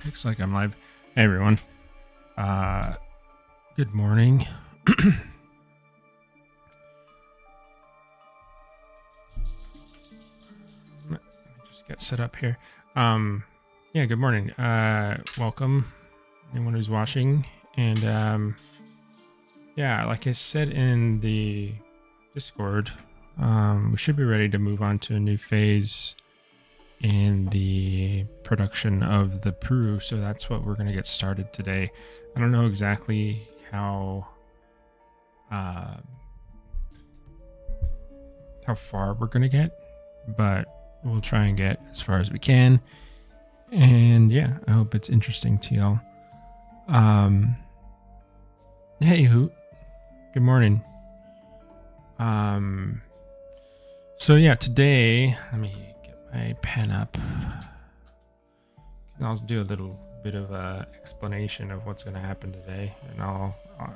Looks like I'm live. Hey everyone. Good morning. Let me just get set up here. Yeah, good morning. Welcome anyone who's watching. And yeah, like I said in the Discord, we should be ready to move on to a new phase in the production of the Peru, so that's what we're going to get started today. I don't know exactly how far we're going to get, but we'll try and get as far as we can. And yeah, I hope it's interesting to y'all. Hey Hoot, good morning. So yeah, today, let me get my pen up. I'll do a little bit of a explanation of what's going to happen today, and I'll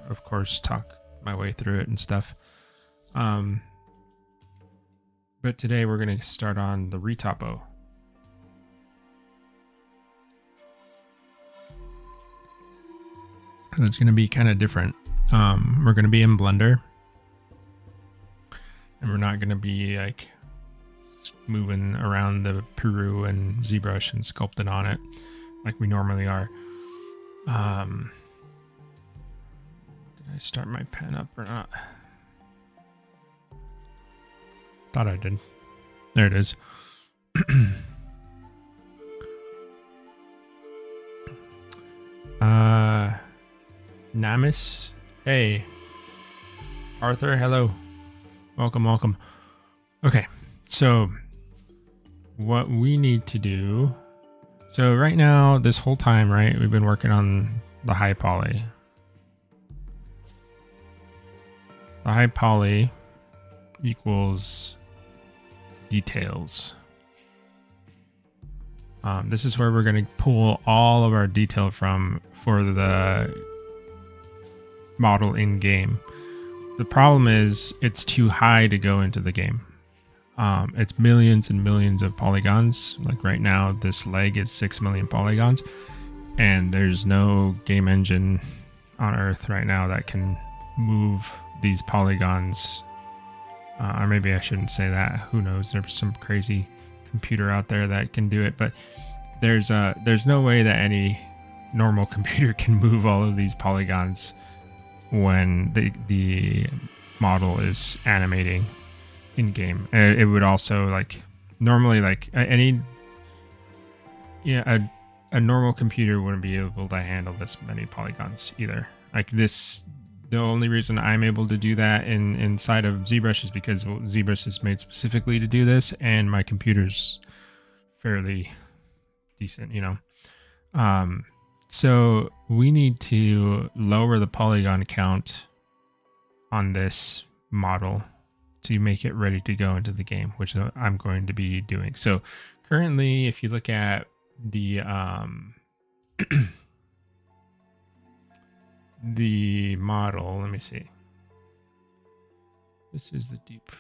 of course talk my way through it and stuff. But today we're going to start on the Retopo. And it's going to be kind of different. We're going to be in Blender, and we're not going to be like moving around the Peru and ZBrush and sculpting on it like we normally are. Did I start my pen up or not? Thought I did. There it is. Namis, hey. Arthur, hello. Welcome. Okay, so what we need to do, so right now, this whole time, right, we've been working on the high poly. The high poly equals details. This is where we're going to pull all of our detail from for the model in game. The problem is it's too high to go into the game. It's millions and millions of polygons. Like right now, this leg is 6 million polygons, and there's no game engine on Earth right now that can move these polygons. Or maybe I shouldn't say that. Who knows? There's some crazy computer out there that can do it, but there's no way that any normal computer can move all of these polygons when the model is animating in game. It would also, like, normally, like a normal computer wouldn't be able to handle this many polygons either. Like this, the only reason I'm able to do that inside of ZBrush is because ZBrush is made specifically to do this, and my computer's fairly decent, you know. So we need to lower the polygon count on this model to make it ready to go into the game, which I'm going to be doing. So currently, if you look at the the model, let me see. This is the deep.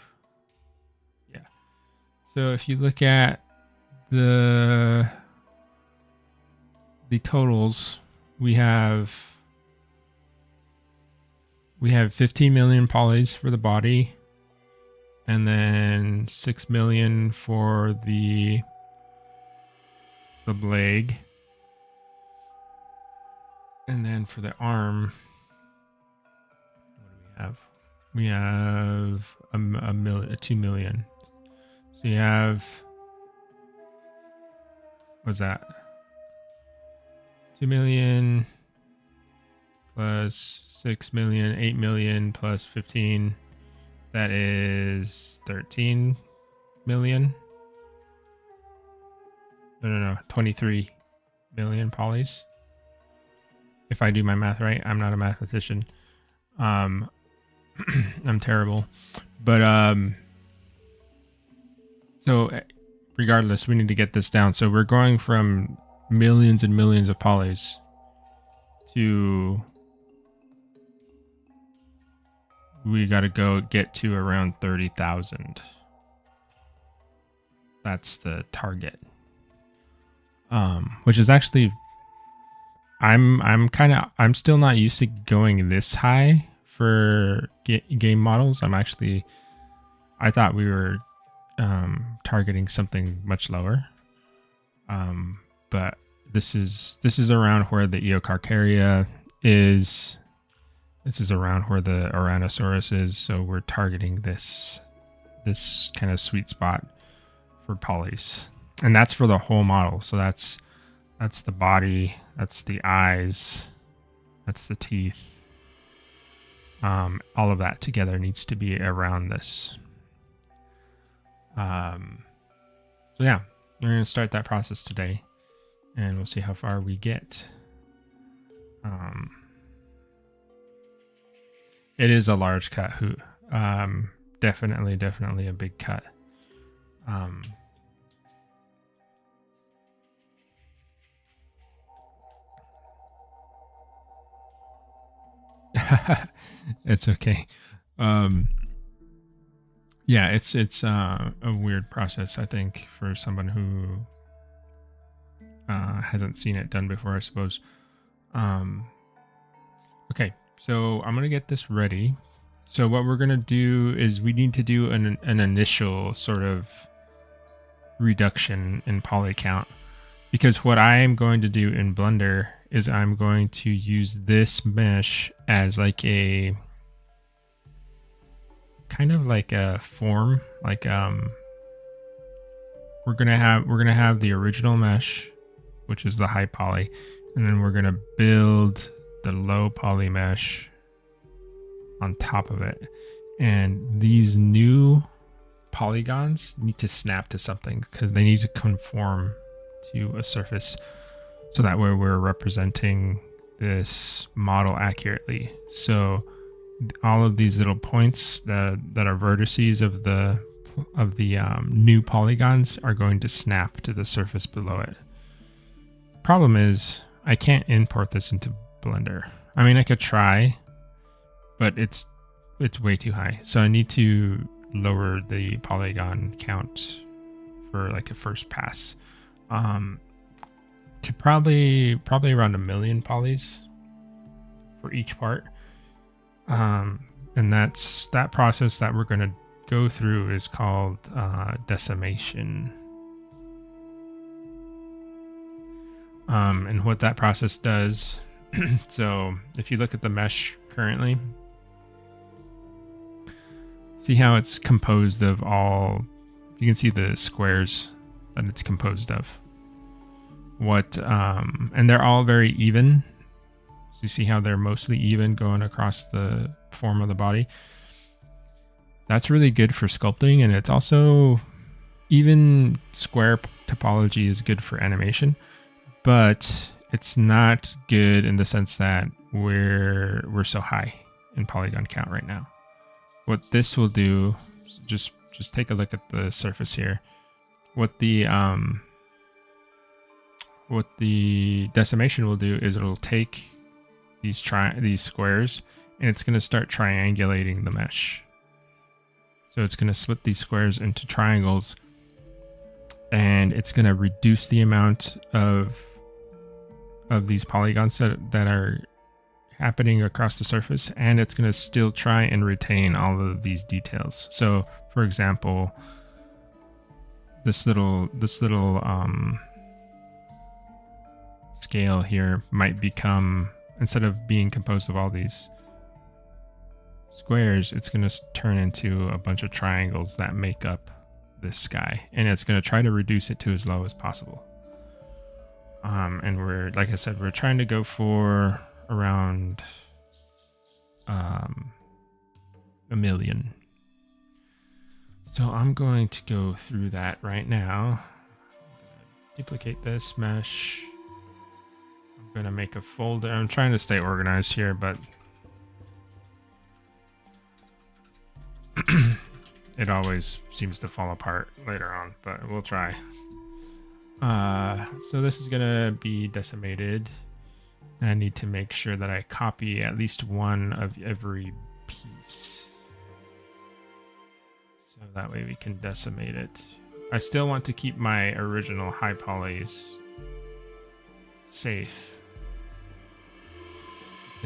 Yeah. So if you look at the totals, we have 15 million polys for the body, and then 6 million for the leg, and then for the arm, what do we have? We have a 2 million. So you have, what's that? 2 million plus 6 million, 8 million plus 15. That is 13 million. No, 23 million polys. If I do my math right, I'm not a mathematician. I'm terrible. But so regardless, we need to get this down. So we're going from millions and millions of polys to, we got to get to around 30,000. That's the target, which is actually I'm still not used to going this high for game models. I thought we were targeting something much lower. But this is around where the Eocarcharia is. This is around where the Ouranosaurus is. So we're targeting this kind of sweet spot for polys, and that's for the whole model. So that's the body, that's the eyes, that's the teeth. All of that together needs to be around this. So yeah, we're going to start that process today, and we'll see how far we get. It is a large cut. Definitely a big cut. It's okay. Yeah, it's a weird process, I think, for someone who hasn't seen it done before, I suppose. Okay, so I'm gonna get this ready. So what we're gonna do is we need to do an initial sort of reduction in poly count, because what I am going to do in Blender is I'm going to use this mesh as like a kind of like a form. Like we're gonna have the original mesh, which is the high poly, and then we're gonna build the low poly mesh on top of it. And these new polygons need to snap to something because they need to conform to a surface, so that way we're representing this model accurately. So all of these little points that are vertices of the new polygons are going to snap to the surface below it. Problem is, I can't import this into Blender. I mean, I could try, but it's way too high. So I need to lower the polygon count for like a first pass, to probably around 1 million polys for each part. And that process that we're going to go through is called decimation. And what that process does, so if you look at the mesh currently, see how it's composed of all, you can see the squares that it's composed of. And they're all very even. So you see how they're mostly even going across the form of the body. That's really good for sculpting, and it's also, even square topology is good for animation, but it's not good in the sense that we're so high in polygon count right now. What this will do, just take a look at the surface here. What the decimation will do is it'll take these squares, and it's going to start triangulating the mesh. So it's going to split these squares into triangles, and it's going to reduce the amount of these polygons that are happening across the surface, and it's going to still try and retain all of these details. So, for example, this little scale here might become, instead of being composed of all these squares, it's going to turn into a bunch of triangles that make up this guy, and it's going to try to reduce it to as low as possible. And we're, like I said, we're trying to go for around 1 million. So I'm going to go through that right now. Duplicate this mesh. I'm going to make a folder. I'm trying to stay organized here, but it always seems to fall apart later on, but we'll try. So this is gonna be decimated. I need to make sure that I copy at least one of every piece, so that way we can decimate it. I still want to keep my original high polys safe.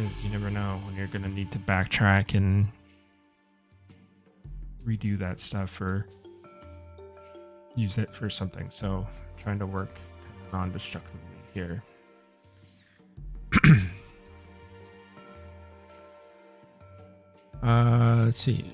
because you never know when you're going to need to backtrack and redo that stuff or use it for something. So I'm trying to work kind of non-destructively here. Let's see.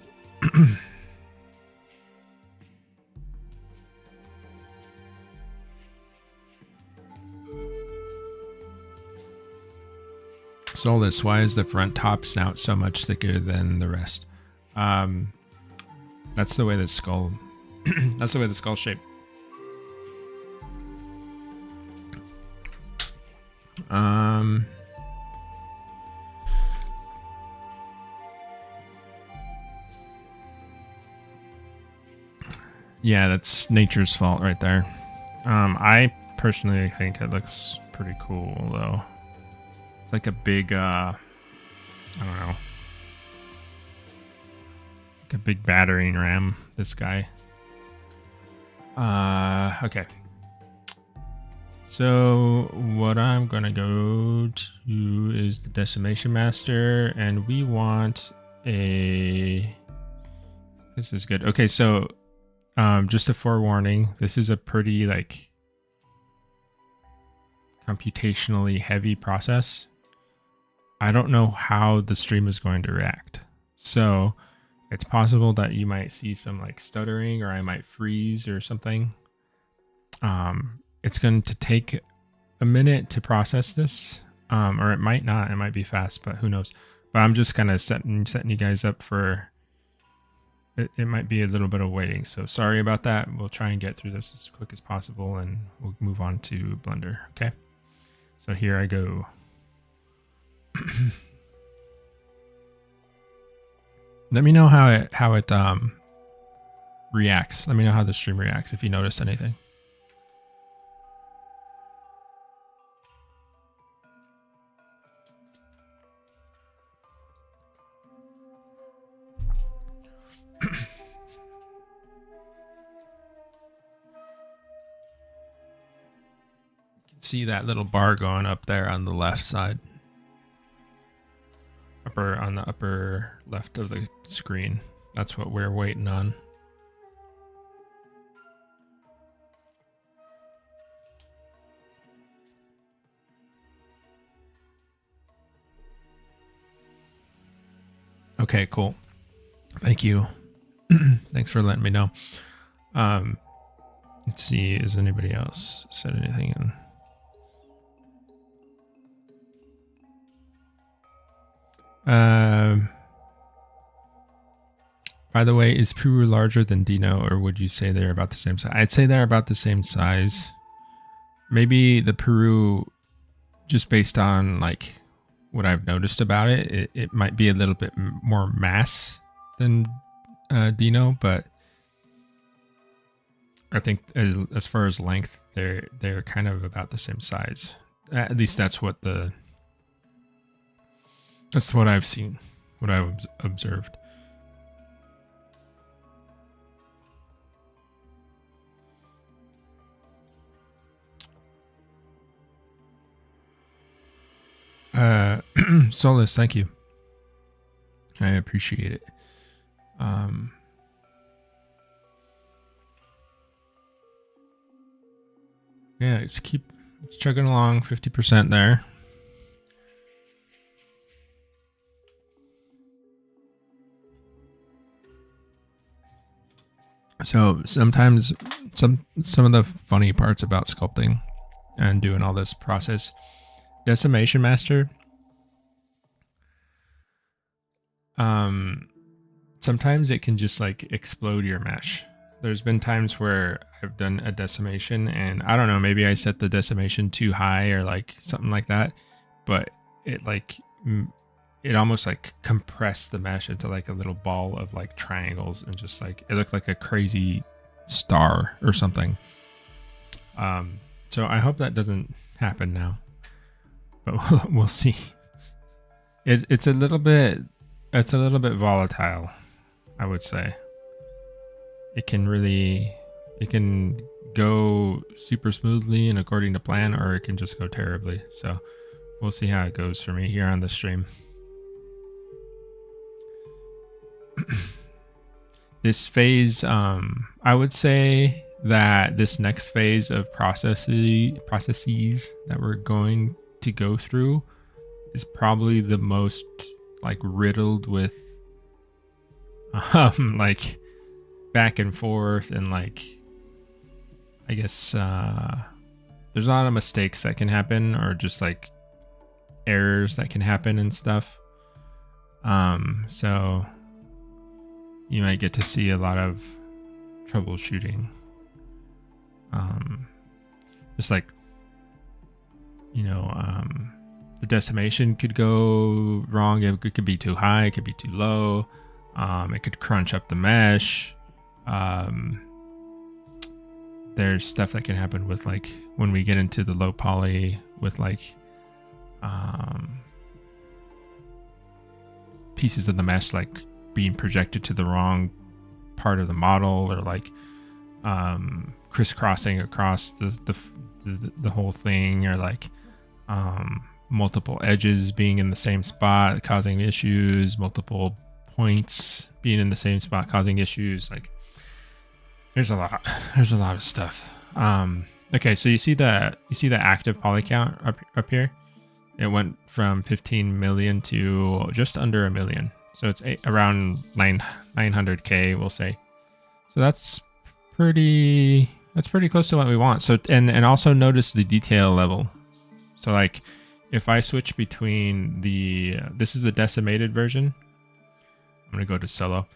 Solus, why is the front top snout so much thicker than the rest? That's the way the skull. That's the way the skull's shaped. Yeah, that's nature's fault right there. I personally think it looks pretty cool though. It's like a big, I don't know, like a big battering ram, this guy. Okay. So what I'm gonna go to is the Decimation Master, and we want a, this is good. Okay, so just a forewarning, this is a pretty like computationally heavy process. I don't know how the stream is going to react. So it's possible that you might see some like stuttering, or I might freeze or something. It's going to take a minute to process this, or it might not. It might be fast, but who knows? But I'm just kind of setting you guys up for it. It might be a little bit of waiting. So sorry about that. We'll try and get through this as quick as possible, and we'll move on to Blender. Okay. So here I go. Let me know how it reacts. Let me know how the stream reacts if you notice anything. See that little bar going up there on the left side, on the upper left of the screen. That's what we're waiting on. Okay, cool. Thank you. Thanks for letting me know. Let's see, has anybody else said anything in? By the way, is Puru larger than Dino, or would you say they're about the same size? I'd say they're about the same size. Maybe the Puru, just based on like what I've noticed about it, it might be a little bit more mass than Dino, but I think as far as length, they're kind of about the same size. At least that's what I've seen, what I've observed. Solus, thank you. I appreciate it. Yeah, it's chugging along, 50% there. So sometimes some of the funny parts about sculpting and doing all this process, Decimation Master, sometimes it can just like explode your mesh. There's been times where I've done a decimation and I don't know, maybe I set the decimation too high or like something like that, but it almost like compressed the mesh into like a little ball of like triangles, and just like it looked like a crazy star or something. So I hope that doesn't happen now, but we'll see. It's a little bit volatile, I would say. It can go super smoothly and according to plan, or it can just go terribly. So we'll see how it goes for me here on the stream. This phase, I would say that this next phase of processes that we're going to go through is probably the most like riddled with like back and forth, and like I guess there's a lot of mistakes that can happen, or just like errors that can happen and stuff. So you might get to see a lot of troubleshooting. Just like, you know, the decimation could go wrong. It could be too high. It could be too low. It could crunch up the mesh. There's stuff that can happen with like when we get into the low poly with like pieces of the mesh like being projected to the wrong part of the model, or like crisscrossing across the whole thing, or like multiple edges being in the same spot causing issues, multiple points being in the same spot causing issues. Like there's a lot of stuff. Okay, so you see the active poly count up here. It went from 15 million to just under a million. So it's around 900K, we'll say. So that's pretty close to what we want. So and also notice the detail level. So like if I switch between this is the decimated version. I'm going to go to solo,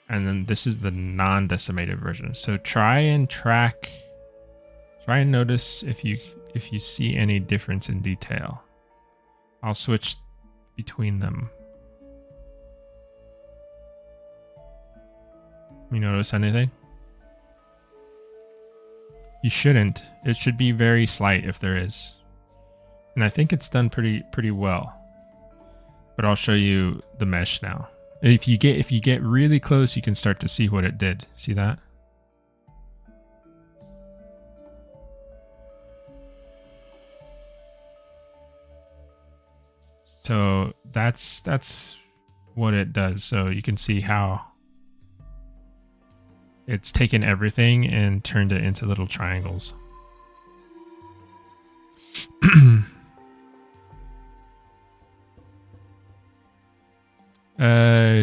and then this is the non-decimated version. So try and notice if you see any difference in detail. I'll switch between them. You notice anything? You shouldn't. It should be very slight if there is. And I think it's done pretty well. But I'll show you the mesh now. If you get really close, you can start to see what it did. See that? So that's what it does. So you can see how it's taken everything and turned it into little triangles.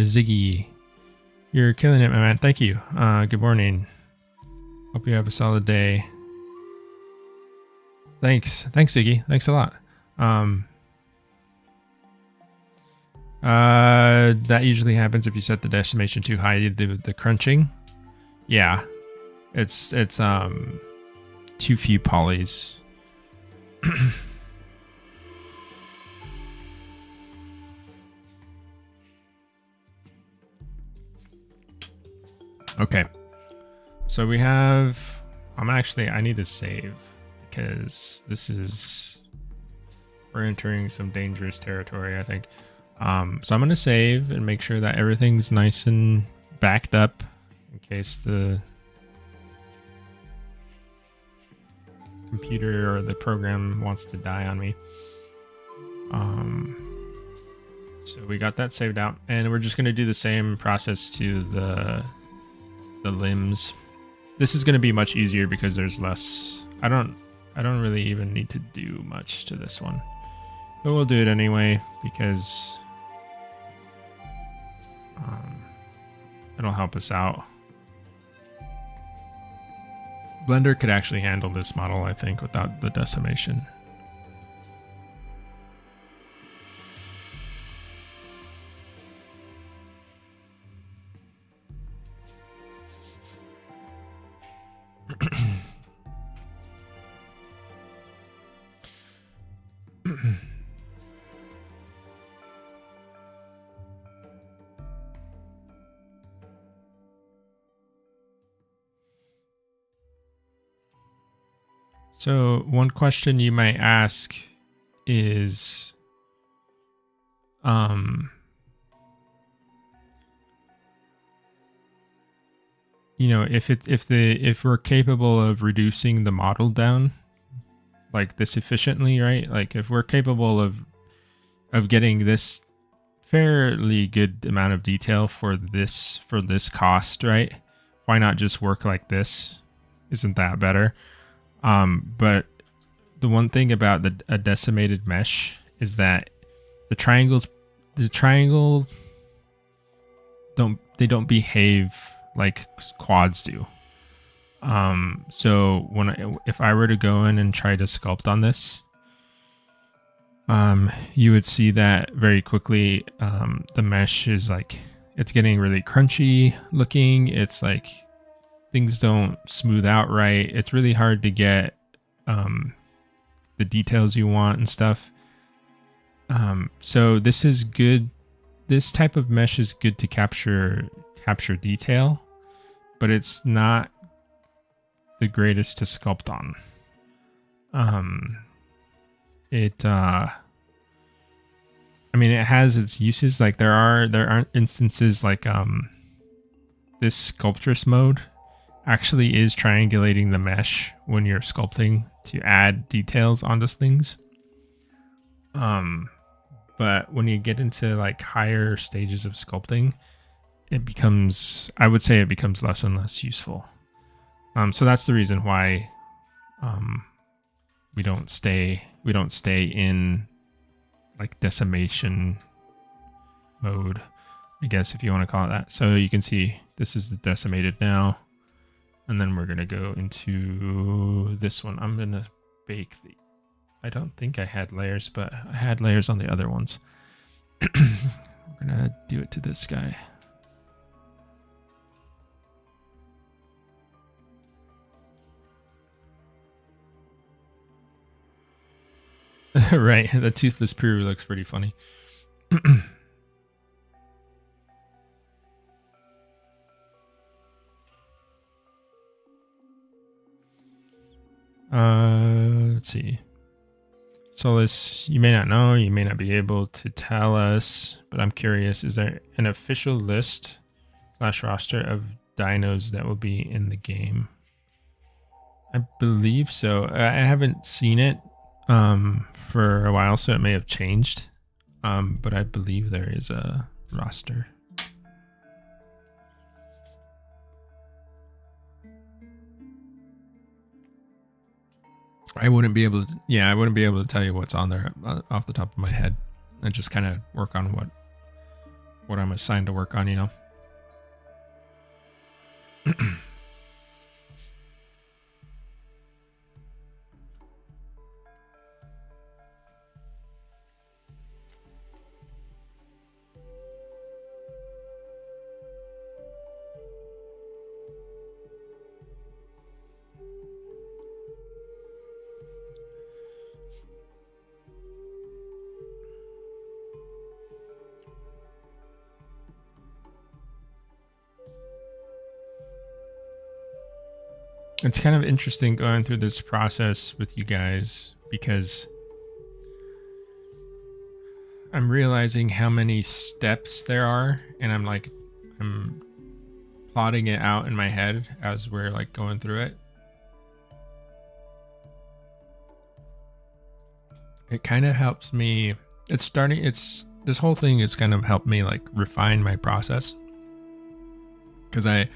Ziggy, you're killing it, my man. Thank you. Good morning. Hope you have a solid day. Thanks, Ziggy. Thanks a lot. That usually happens if you set the decimation too high. The crunching. Yeah, it's too few polys. Okay, so we have. I need to save because we're entering some dangerous territory, I think. So I'm gonna save and make sure that everything's nice and backed up in case the computer or the program wants to die on me. So we got that saved out, and we're just gonna do the same process to the limbs. This is gonna be much easier because there's less. I don't really even need to do much to this one, but we'll do it anyway because it'll help us out. Blender could actually handle this model, I think, without the decimation. So one question you might ask is, you know, if we're capable of reducing the model down like this efficiently, right? Like if we're capable of of getting this fairly good amount of detail for this cost, right? Why not just work like this? Isn't that better? But the one thing about a decimated mesh is that the triangle don't behave like quads do. So if I were to go in and try to sculpt on this, you would see that very quickly. The mesh is like, it's getting really crunchy looking. It's like things don't smooth out right. It's really hard to get the details you want and stuff. So this is good. This type of mesh is good to capture detail, but it's not the greatest to sculpt on. I mean, it has its uses. Like there are instances like this sculptress mode actually is triangulating the mesh when you're sculpting to add details onto things. But when you get into like higher stages of sculpting, I would say it becomes less and less useful. So that's the reason why we don't stay in like decimation mode, I guess, if you want to call it that. So you can see this is the decimated now, and then we're gonna go into this one. I'm gonna bake the. I don't think I had layers, but I had layers on the other ones. We're gonna do it to this guy. Right, the toothless Puru looks pretty funny. Let's see. Solus, you may not know, you may not be able to tell us, but I'm curious, is there an official list / roster of dinos that will be in the game? I believe so. I haven't seen it for a while, so it may have changed. But I believe there is a roster. I wouldn't be able to tell you what's on there off the top of my head. I just kind of work on what I'm assigned to work on, you know. It's kind of interesting going through this process with you guys because I'm realizing how many steps there are, and I'm plotting it out in my head as we're like going through it. It kind of helps me. This whole thing has kind of helped me like refine my process, because I'm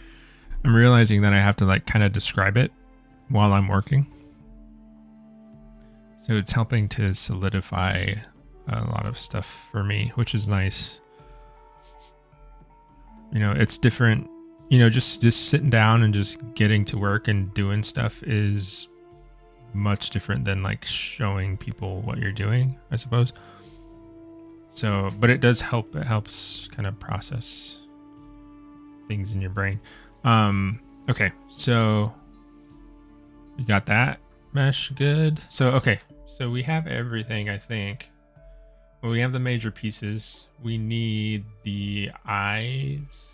realizing that I have to like kind of describe it while I'm working. So it's helping to solidify a lot of stuff for me, which is nice. You know, it's different. You know, just sitting down and just getting to work and doing stuff is much different than like showing people what you're doing, I suppose. So, but it does help. It helps kind of process things in your brain. Okay, so we got that mesh good. So, okay, so we have everything, I think. Well, we have the major pieces. We need the eyes.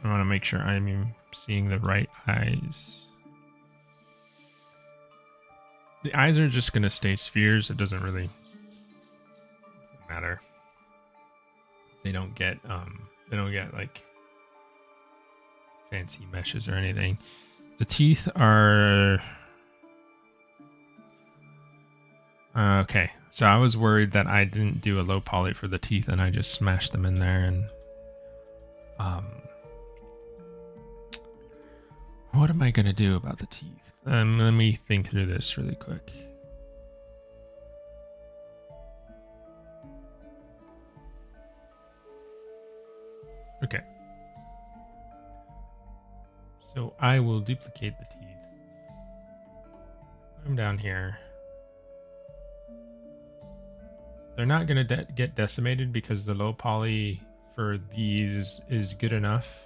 I want to make sure I'm seeing the right eyes. The eyes are just going to stay spheres. It doesn't really matter. They don't get like fancy meshes or anything. The teeth are Okay, so I was worried that I didn't do a low poly for the teeth and I just smashed them in there and what am I gonna do about the teeth? Let me think through this really quick. Okay. So I will duplicate the teeth. Put them down here. They're not going to get decimated because the low poly for these is good enough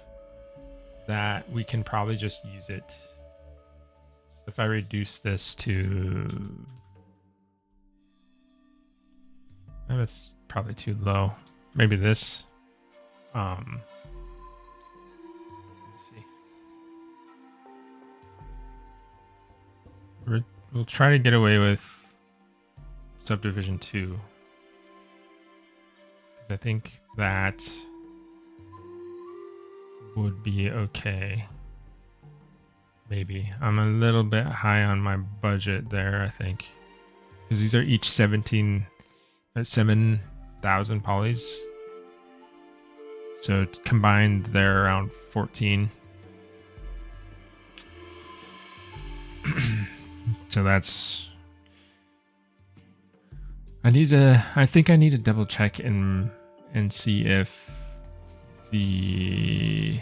that we can probably just use it. So if I reduce this to... Oh, that's probably too low. Maybe this. Let me see. We'll try to get away with subdivision 2. I think that would be okay. Maybe. I'm a little bit high on my budget there, I think. Because these are each 7,000 polys. So combined, they're around 14. So that's... I think I need to double check and see if the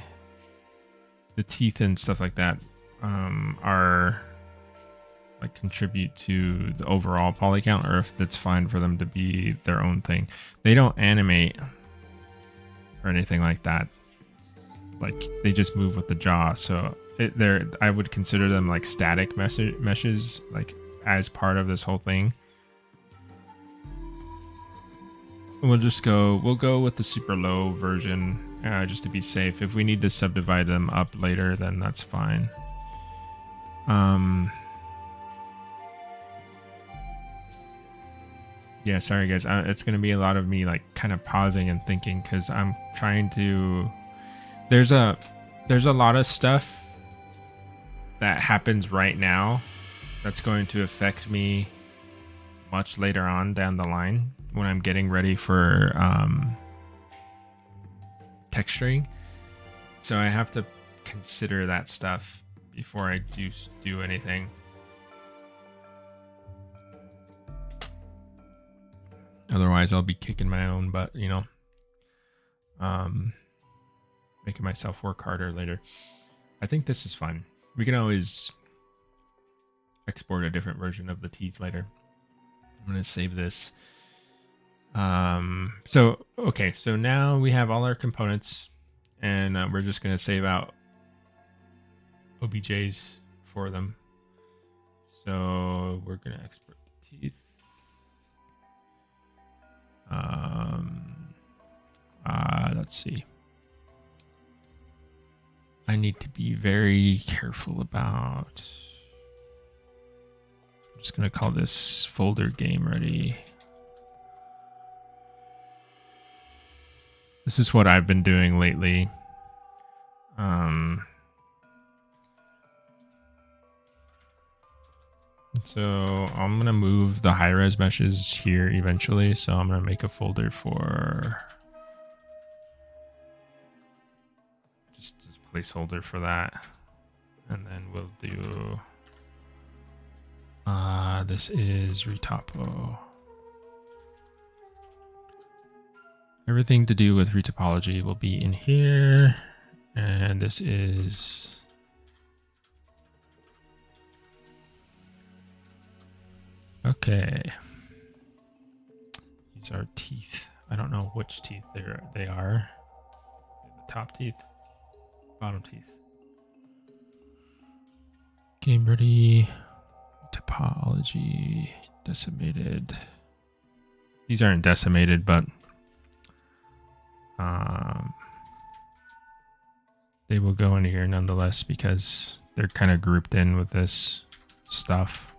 teeth and stuff like that are like contribute to the overall poly count, or if it's fine for them to be their own thing. They don't animate or anything like that. Like they just move with the jaw. So I would consider them like static meshes, like as part of this whole thing. We'll go with the super low version just to be safe. If we need to subdivide them up later, then that's fine. Yeah, sorry guys. It's going to be a lot of me like kind of pausing and thinking because I'm trying to... There's a lot of stuff that happens right now that's going to affect me much later on down the line when I'm getting ready for texturing. So I have to consider that stuff before I do anything. Otherwise I'll be kicking my own butt, you know. Making myself work harder later. I think this is fun. We can always export a different version of the teeth later. I'm going to save this. So now we have all our components and we're just going to save out OBJs for them. So we're going to export the teeth. Let's see. I need to be very careful about... I'm just going to call this folder game ready. This is what I've been doing lately. So I'm going to move the high-res meshes here eventually. So I'm going to make a folder for just this placeholder for that. And then we'll do, this is Retopo. Everything to do with retopology will be in here. And this is... Okay. These are teeth. I don't know which teeth they are. The top teeth, bottom teeth. Game ready. Topology. Decimated. These aren't decimated, but they will go into here nonetheless because they're kind of grouped in with this stuff.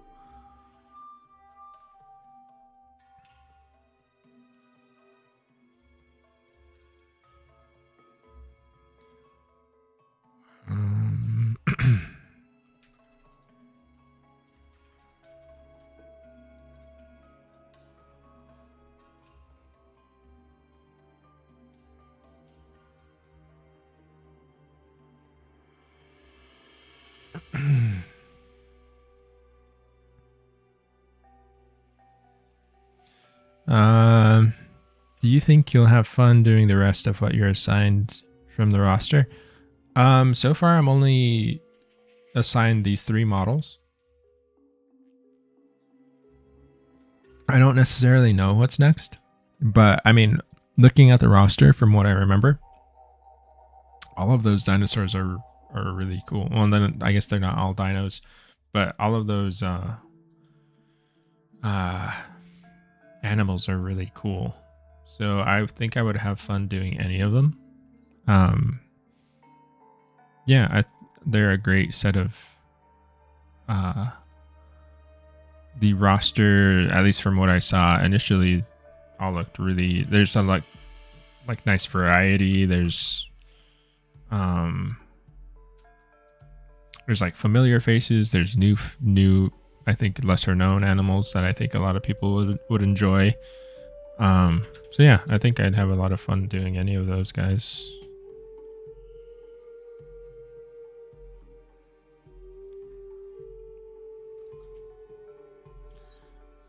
Do you think you'll have fun doing the rest of what you're assigned from the roster? So far I'm only assigned these 3 models. I don't necessarily know what's next, but I mean, looking at the roster from what I remember, all of those dinosaurs are really cool. Well, then I guess they're not all dinos, but all of those animals are really cool. So I think I would have fun doing any of them. Yeah, they're a great set of the roster, at least from what I saw initially, all looked really. There's a like nice variety. There's like familiar faces. There's new I think lesser known animals that I think a lot of people would enjoy. So yeah, I think I'd have a lot of fun doing any of those guys.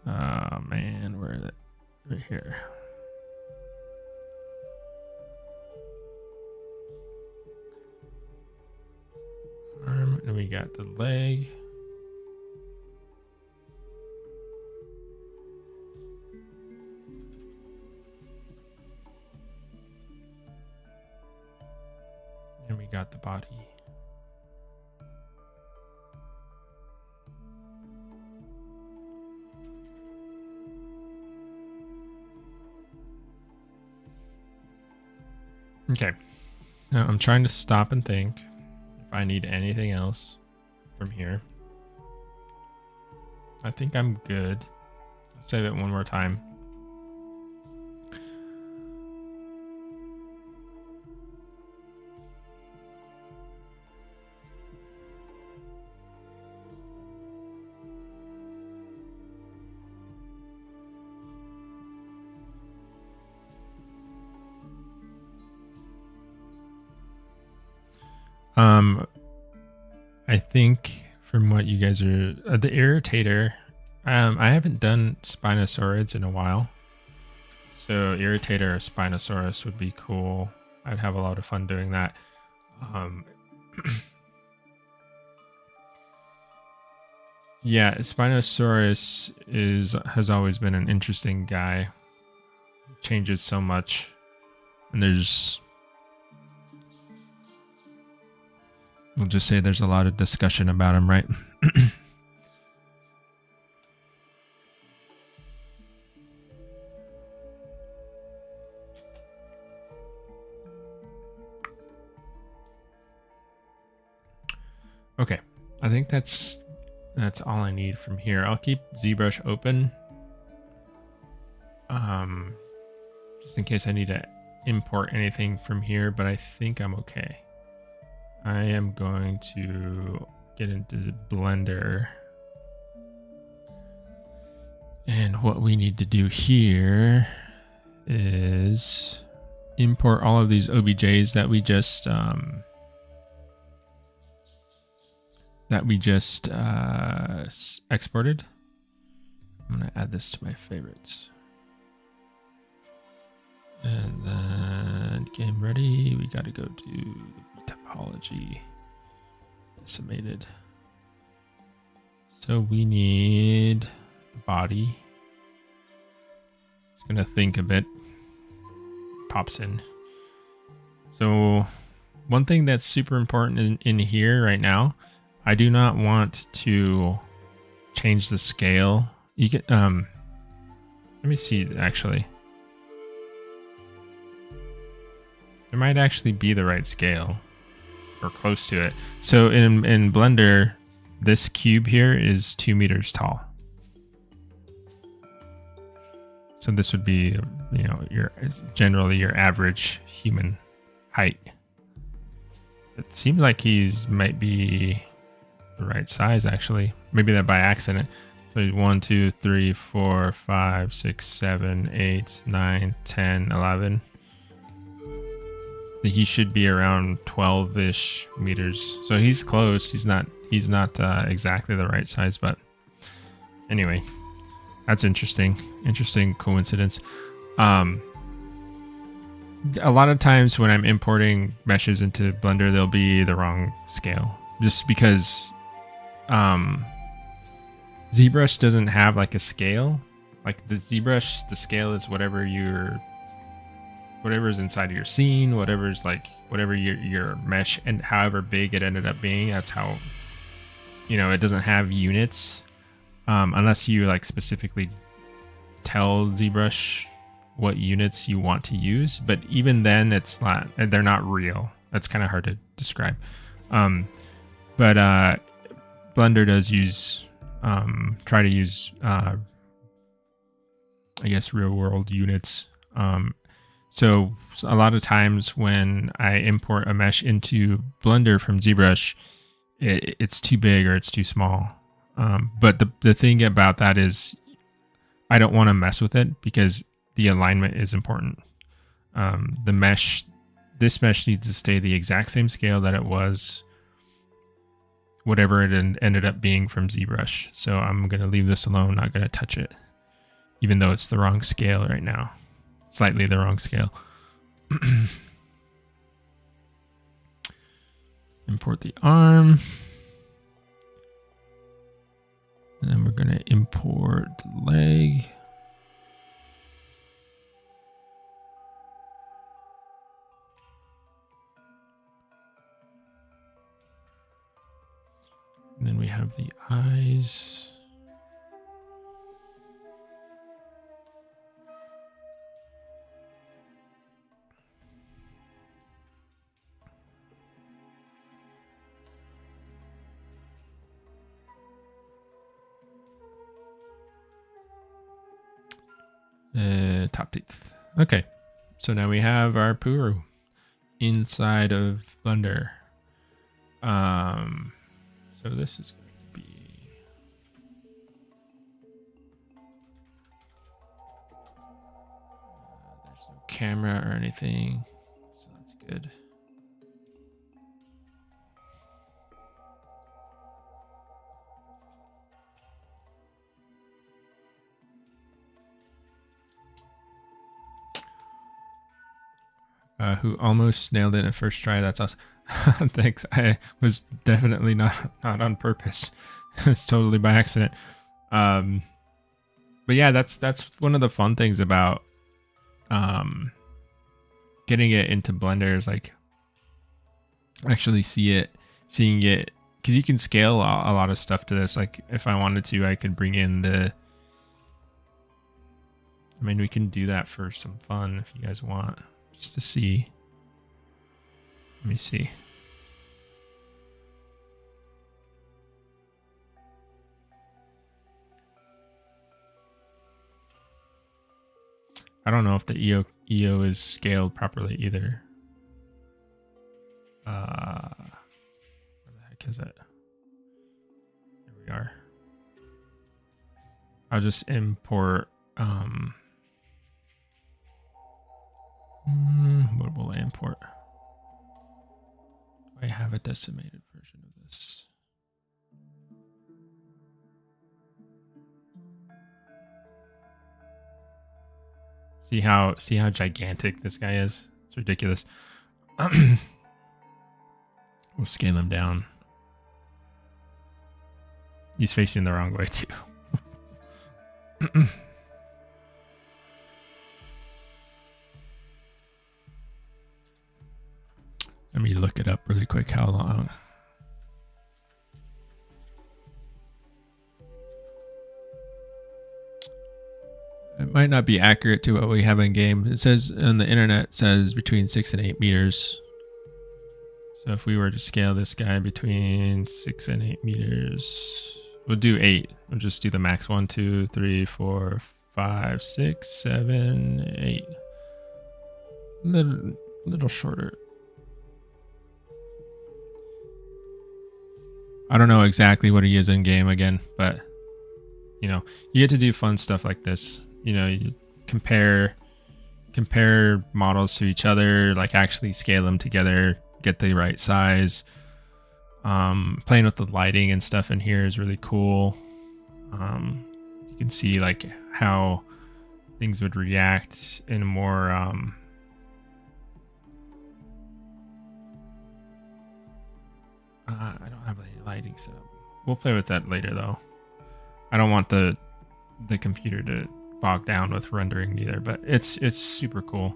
Oh man, where is it? Right here. Arm, and we got the leg. And we got the body. Okay. Now I'm trying to stop and think if I need anything else from here. I think I'm good. Let's save it one more time. I think from what you guys are, the irritator, I haven't done Spinosaurids in a while. So irritator or Spinosaurus would be cool. I'd have a lot of fun doing that. Yeah, Spinosaurus has always been an interesting guy. Changes so much. And we'll just say there's a lot of discussion about him, right? Okay, I think that's all I need from here. I'll keep ZBrush open, just in case I need to import anything from here, but I think I'm okay. I am going to get into the Blender. And what we need to do here is import all of these OBJs that we just exported. I'm going to add this to my favorites. And then game ready. We got to go to Retopology. Decimated. So we need the body. It's going to think a bit. Pops in. So one thing that's super important in here right now, I do not want to change the scale. You get let me see actually. There might actually be the right scale or close to it. So in Blender, this cube here is 2 meters tall. So this would be, you know, generally your average human height. It seems like might be the right size actually. Maybe that by accident. So he's 1, 2, 3, 4, 5, 6, 7, 8, 9, 10, 11. He should be around 12-ish meters. So he's close. He's not exactly the right size, but anyway, That's interesting. Interesting coincidence. A lot of times when I'm importing meshes into Blender, they'll be the wrong scale, just because ZBrush doesn't have like a scale. Like the ZBrush, the scale is whatever's inside of your scene, whatever your mesh, and however big it ended up being. That's how, it doesn't have units, unless you like specifically tell ZBrush what units you want to use. But even then, they're not real. That's kind of hard to describe. But Blender does try to use I guess real world units. So a lot of times when I import a mesh into Blender from ZBrush, it's too big or it's too small. But the thing about that is I don't want to mess with it because the alignment is important. This mesh needs to stay the exact same scale that it was, whatever it ended up being from ZBrush. So I'm going to leave this alone, not going to touch it, even though it's the wrong scale right now. Slightly the wrong scale. Import the arm. And then we're going to import the leg. And then we have the eyes. Top teeth. Okay, so now we have our Puru inside of Blender. So this is going to be there's no camera or anything, so that's good. Who almost nailed it at first try. That's us. Thanks. I was definitely not on purpose. It's totally by accident. But yeah, that's one of the fun things about getting it into Blender is like actually seeing it, because you can scale a lot of stuff to this. Like if I wanted to, I could bring in we can do that for some fun if you guys want. Just to see. Let me see. I don't know if the EO is scaled properly either. Where the heck is it? Here we are. I'll just import what will I import? Do I have a decimated version of this? See how gigantic this guy is? It's ridiculous. We'll scale him down. He's facing the wrong way too. Let me look it up really quick. How long? It might not be accurate to what we have in game. It says on the internet, it says between 6 and 8 meters. So if we were to scale this guy between 6 and 8 meters, we'll do 8. We'll just do the max 1, 2, 3, 4, 5, 6, 7, 8. Little shorter. I don't know exactly what he is in game again, but you get to do fun stuff like this. You compare models to each other, like actually scale them together, get the right size. Playing with the lighting and stuff in here is really cool. You can see like how things would react in a more I don't have any lighting set up. We'll play with that later though. I don't want the computer to bog down with rendering either, but it's super cool.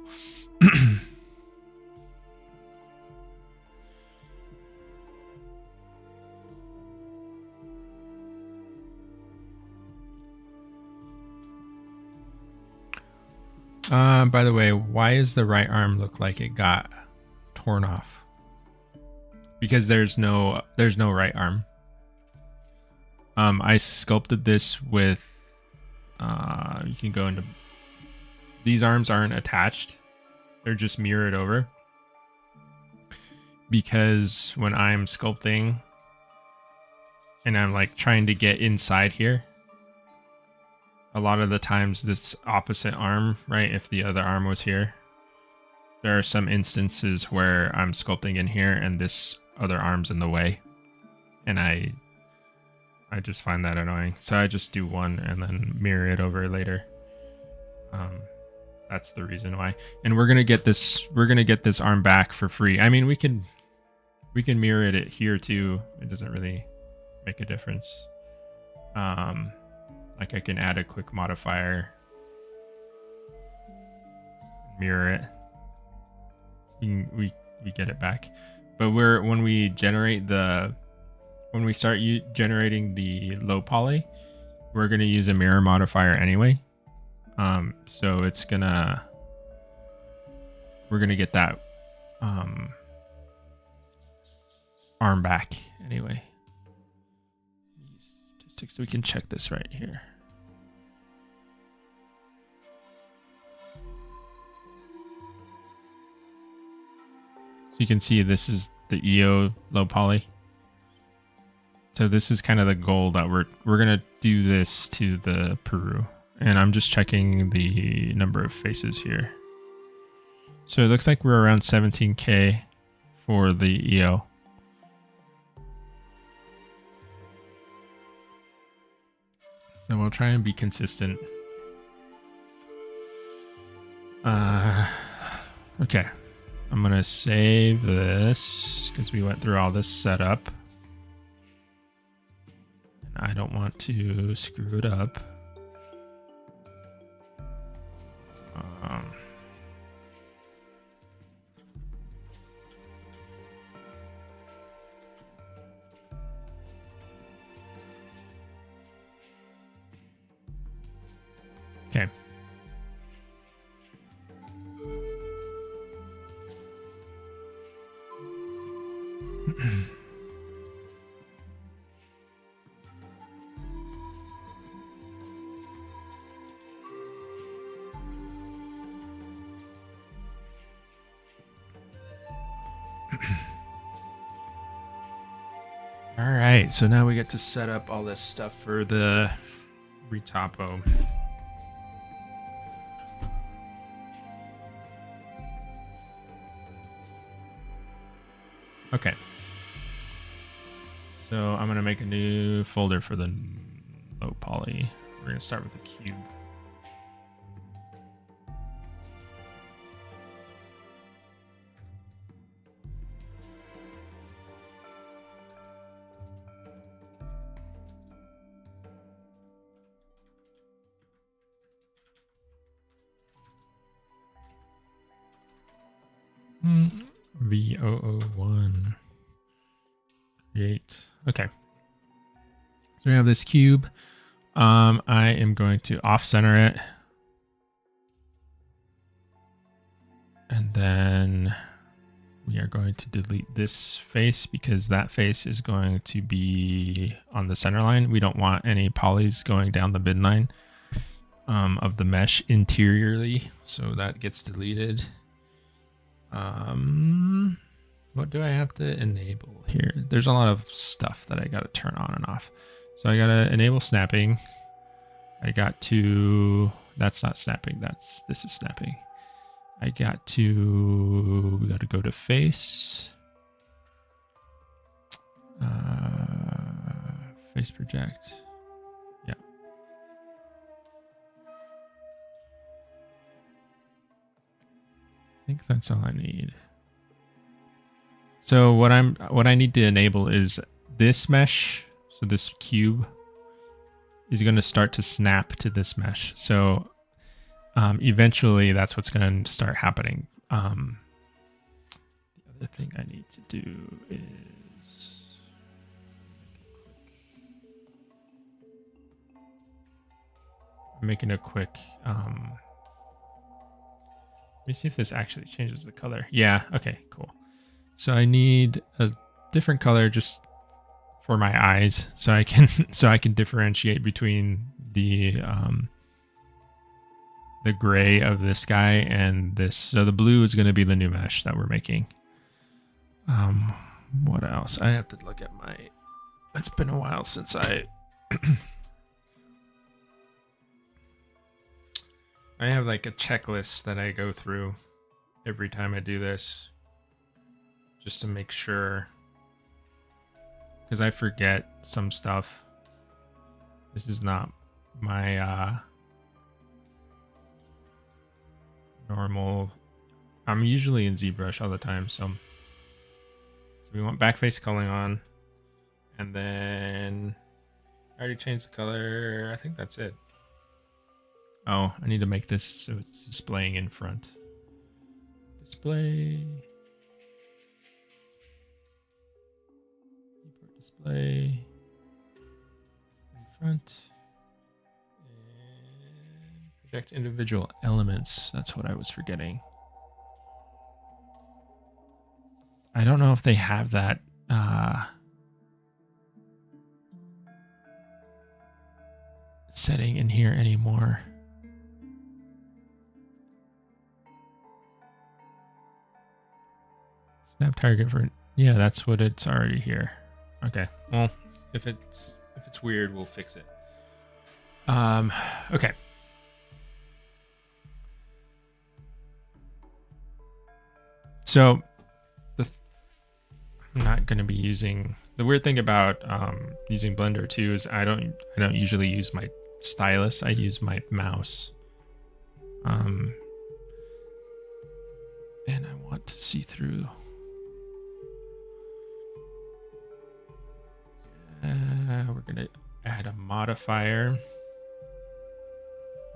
By the way, why does the right arm look like it got torn off? Because there's no right arm. I sculpted this with you can go into, these arms aren't attached, they're just mirrored over, because when I'm sculpting and I'm like trying to get inside here, a lot of the times this opposite arm, right, if the other arm was here, there are some instances where I'm sculpting in here and this other arm's in the way, and I just find that annoying. So I just do one and then mirror it over later. That's the reason why. And we're gonna get this arm back for free. I mean, we can mirror it here too. It doesn't really make a difference. Like I can add a quick modifier, mirror it. We get it back. But when we start generating the low poly, we're going to use a mirror modifier anyway. So we're going to get that arm back anyway. Statistics, we can check this right here. So you can see this is the EO low poly. So this is kind of the goal that we're gonna do this to the Peru, and I'm just checking the number of faces here. So it looks like we're around 17K for the EO. So we'll try and be consistent. Okay, I'm gonna save this because we went through all this setup. I don't want to screw it up. Okay. All right, so now we get to set up all this stuff for the retopo. Okay. So I'm going to make a new folder for the low poly. We're going to start with a cube. V001. Create. Okay. So we have this cube. I am going to off-center it. And then we are going to delete this face because that face is going to be on the center line. We don't want any polys going down the midline of the mesh interiorly. So that gets deleted. What do I have to enable here? There's a lot of stuff that I got to turn on and off. So I got to enable snapping. I got to, that's not snapping. This is snapping. We got to go to face. Face project. Yeah. think that's all I need. So what I need to enable is this mesh. So this cube is going to start to snap to this mesh. So eventually that's what's going to start happening. The other thing I need to do is making a quick let me see if this actually changes the color. Yeah, okay, cool. So I need a different color just for my eyes, so I can differentiate between the gray of this guy and this. So the blue is going to be the new mesh that we're making. What else? I have to look at my. It's been a while since I. I have like a checklist that I go through every time I do this, just to make sure, because I forget some stuff. This is not my normal. I'm usually in ZBrush all the time, so we want backface culling on, and then I already changed the color. I think that's it. Oh, I need to make this so it's displaying in front. Display. Viewport display. In front. And project individual elements. That's what I was forgetting. I don't know if they have that. Setting in here anymore. Snap target for, yeah, that's what it's already here. Okay, well, if it's weird, we'll fix it. Okay. So I'm not going to be using, the weird thing about using Blender too is I don't usually use my stylus. I use my mouse. And I want to see through. We're going to add a modifier,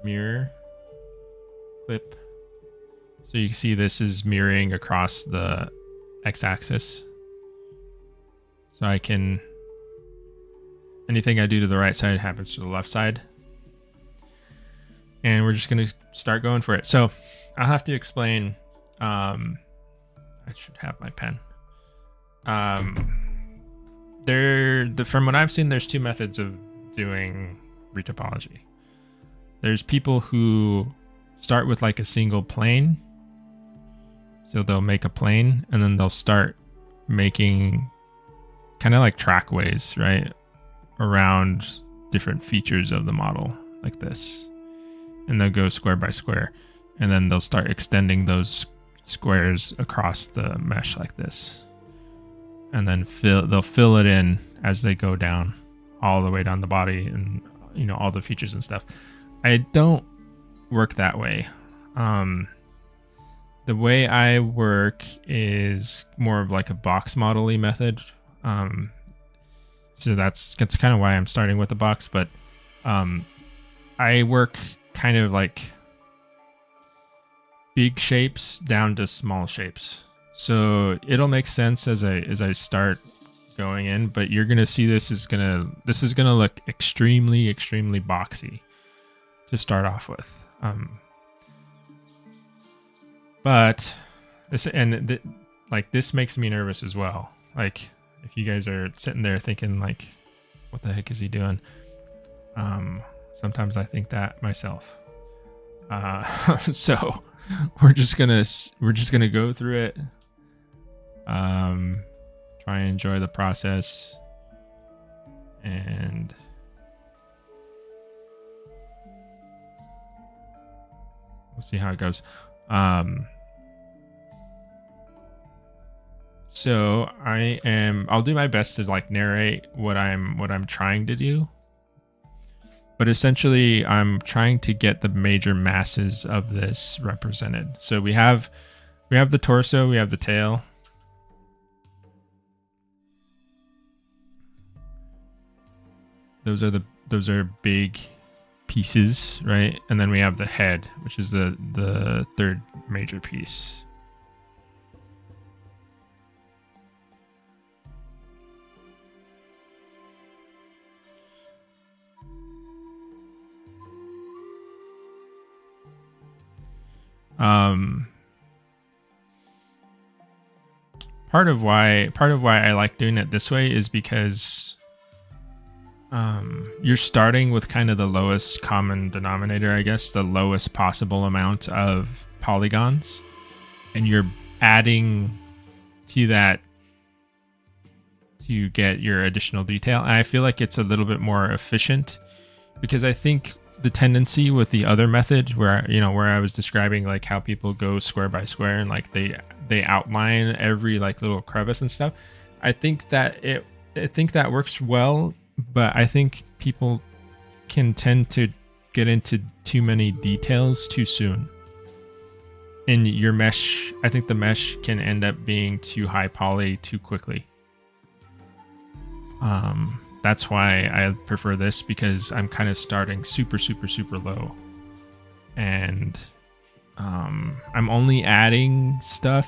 mirror, clip. So you can see this is mirroring across the x-axis. So I can, anything I do to the right side happens to the left side. And we're just going to start going for it. So I'll have to explain, I should have my pen. From what I've seen, there's two methods of doing retopology. There's people who start with like a single plane. So they'll make a plane and then they'll start making kind of like trackways, right? Around different features of the model like this. And they'll go square by square. And then they'll start extending those squares across the mesh like this. And then they'll fill it in as they go down, all the way down the body and, you know, all the features and stuff. I don't work that way. The way I work is more of like a box model-y method. So that's kind of why I'm starting with the box, but I work kind of like big shapes down to small shapes. So it'll make sense as I start going in, but you're gonna see this is gonna look extremely boxy to start off with. But this like this makes me nervous as well. Like if you guys are sitting there thinking like, what the heck is he doing? Sometimes I think that myself. So we're just gonna go through it. Try and enjoy the process, and we'll see how it goes. So I'll do my best to like narrate what I'm trying to do. But essentially I'm trying to get the major masses of this represented. So we have We have the torso, we have the tail. Those are big pieces, right? And then we have the head, which is the third major piece. Part of why I like doing it this way is because you're starting with kind of the lowest common denominator, I guess, the lowest possible amount of polygons, and you're adding to that to get your additional detail. And I feel like it's a little bit more efficient, because I think the tendency with the other method where I was describing like how people go square by square and like they outline every like little crevice and stuff. I think that works well, but I think people can tend to get into too many details too soon. In your mesh, I think the mesh can end up being too high poly too quickly. That's why I prefer this, because I'm kind of starting super low, and I'm only adding stuff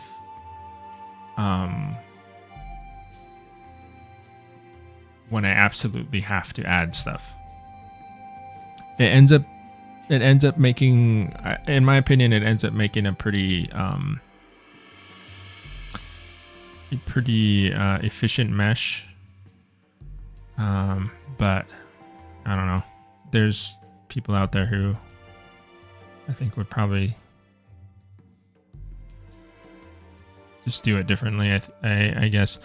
when I absolutely have to add stuff. It ends up making, in my opinion, a pretty efficient mesh. But I don't know. There's people out there who I think would probably just do it differently. I guess.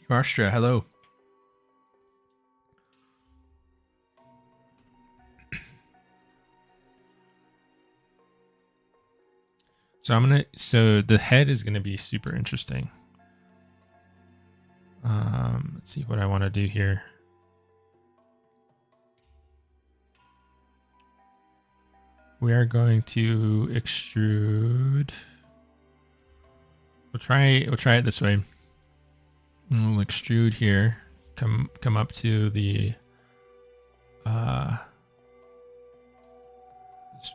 Marstra, hello. So the head is gonna be super interesting. Let's see what I want to do here. We are going to extrude. We'll try it this way. We'll extrude here. Come up to the this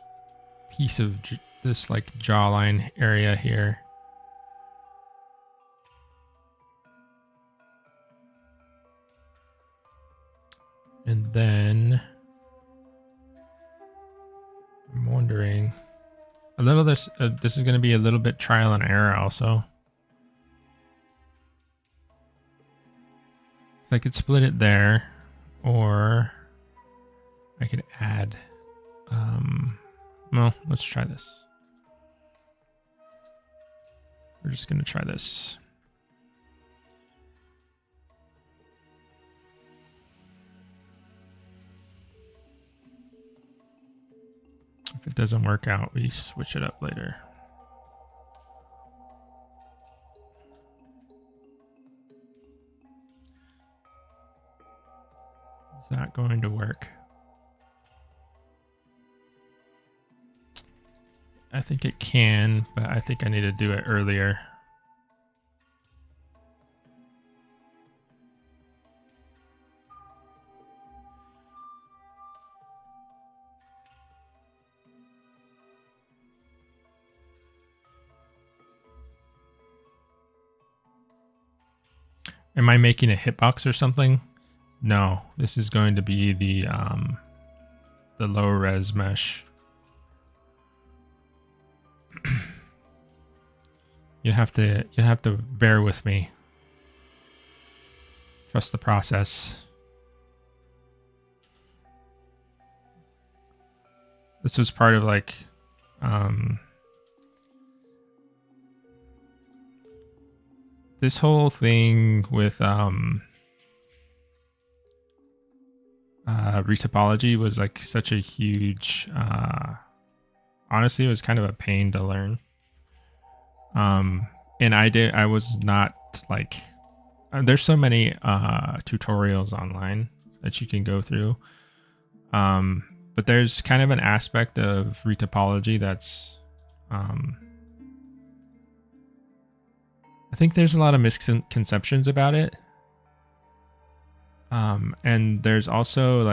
piece of this like jawline area here. And then I'm wondering a little, this is going to be a little bit trial and error also. So I could split it there, or I could add, well, let's try this. We're just going to try this. If it doesn't work out, we switch it up later. Is that going to work? I think it can, but I think I need to do it earlier. Am I making a hitbox or something? No, this is going to be the low res mesh. You have to bear with me. Trust the process. This was part of like this whole thing with Retopology was like such a huge honestly, it was kind of a pain to learn. And I was not like There's so many tutorials online that you can go through. But there's kind of an aspect of retopology that's, I think there's a lot of misconceptions about it. And there's also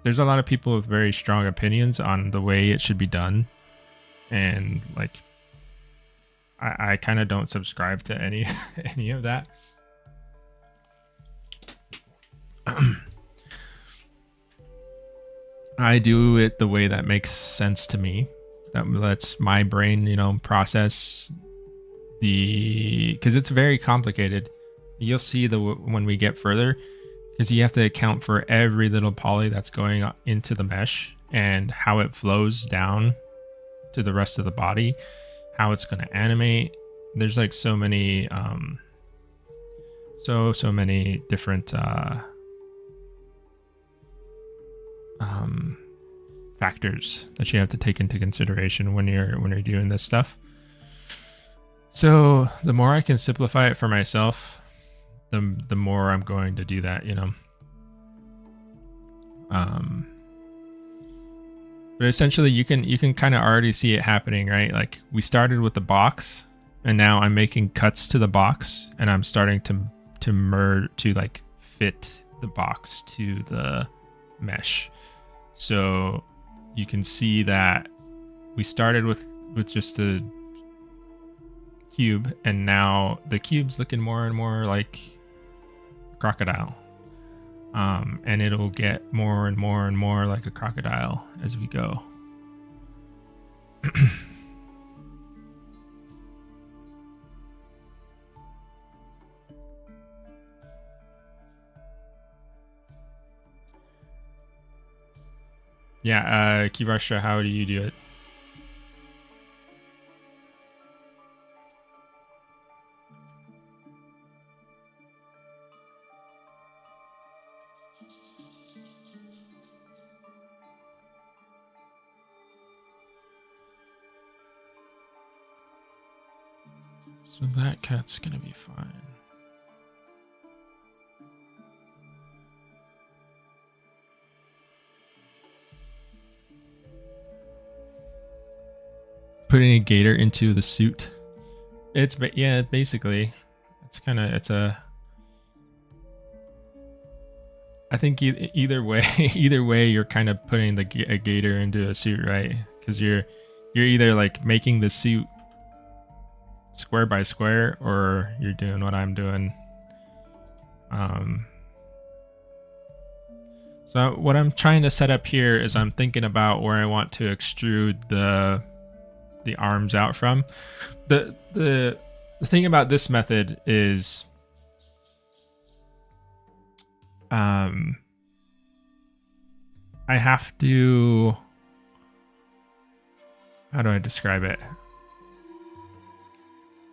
there's a lot of people with very strong opinions on the way it should be done. And I kind of don't subscribe to any of that. I do it the way that makes sense to me. That lets my brain, process because it's very complicated. You'll see when we get further, because you have to account for every little poly that's going into the mesh and how it flows down to the rest of the body, how it's going to animate. There's so many so many different factors that you have to take into consideration when you're doing this stuff. So the more I can simplify it for myself, the more I'm going to do that, But essentially you can kind of already see it happening, right? We started with the box, and now I'm making cuts to the box, and I'm starting to merge to fit the box to the mesh. So you can see that we started with just a cube, and now the cube's looking more and more like a crocodile. And it'll get more and more and more like a crocodile as we go. Yeah, Kivasha, how do you do it? So that cat's gonna be fine. Putting a gator into the suit. Basically, I think either way, you're kind of putting a gator into a suit, right? Because you're either making the suit square by square, or you're doing what I'm doing. So what I'm trying to set up here is I'm thinking about where I want to extrude the arms out from. The thing about this method is I have to, how do I describe it?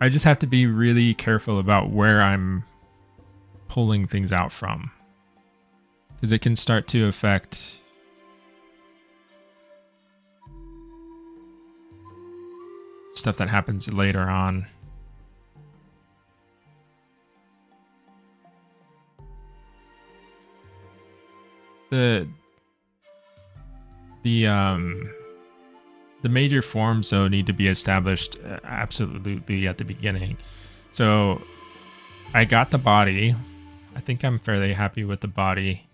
I just have to be really careful about where I'm pulling things out from, because it can start to affect stuff that happens later on. The major forms, though, need to be established absolutely at the beginning. So I got the body. I think I'm fairly happy with the body,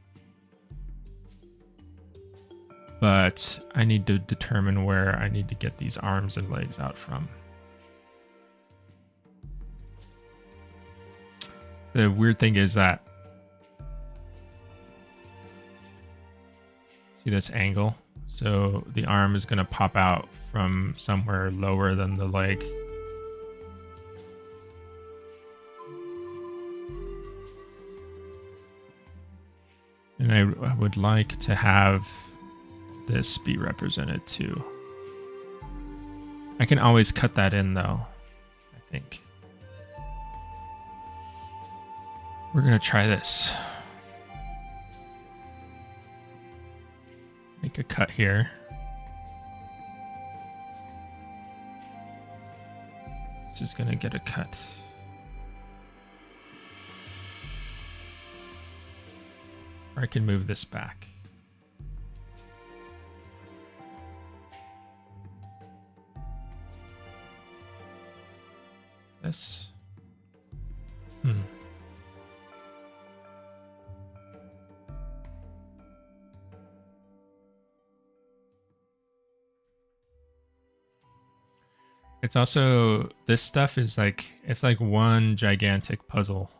but I need to determine where I need to get these arms and legs out from. The weird thing is that, see this angle? So the arm is going to pop out from somewhere lower than the leg. And I would like to have this be represented too. I can always cut that in though, I think. We're going to try this. Make a cut here. This is going to get a cut. Or I can move this back. This. It's also, this stuff is like, it's like one gigantic puzzle.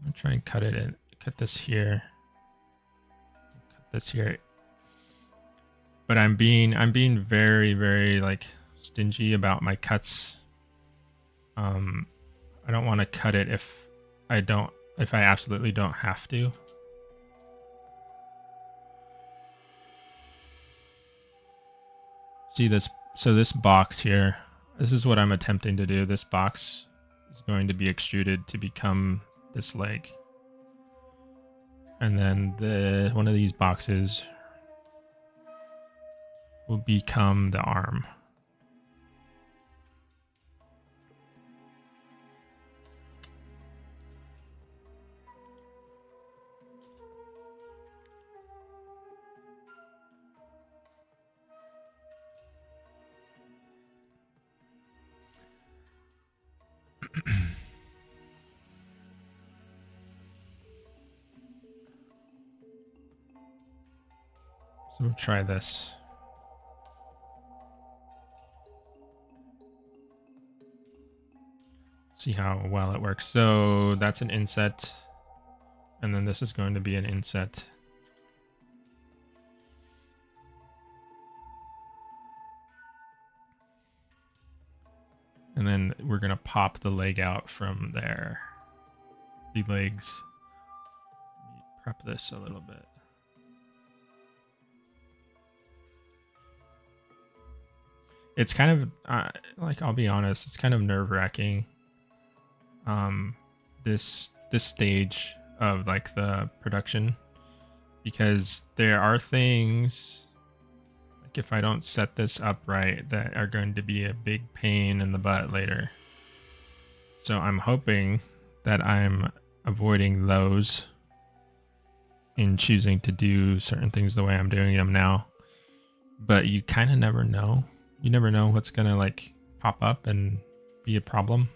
I'm gonna try and cut it in, cut this here, cut this here. But I'm being very, very like stingy about my cuts. I don't want to cut it if I absolutely don't have to. See this, so this box here, this is what I'm attempting to do. This box is going to be extruded to become this leg. And then one of these boxes will become the arm. So we'll try this. See how well it works. So that's an inset, and then this is going to be an inset. And then we're gonna pop the leg out from there. The legs. Let me prep this a little bit. It's kind of, like, I'll be honest, it's kind of nerve-wracking. This stage of like the production, because there are things like if I don't set this up right that are going to be a big pain in the butt later. So I'm hoping that I'm avoiding those in choosing to do certain things the way I'm doing them now. But you kind of never know. You never know what's gonna like pop up and be a problem.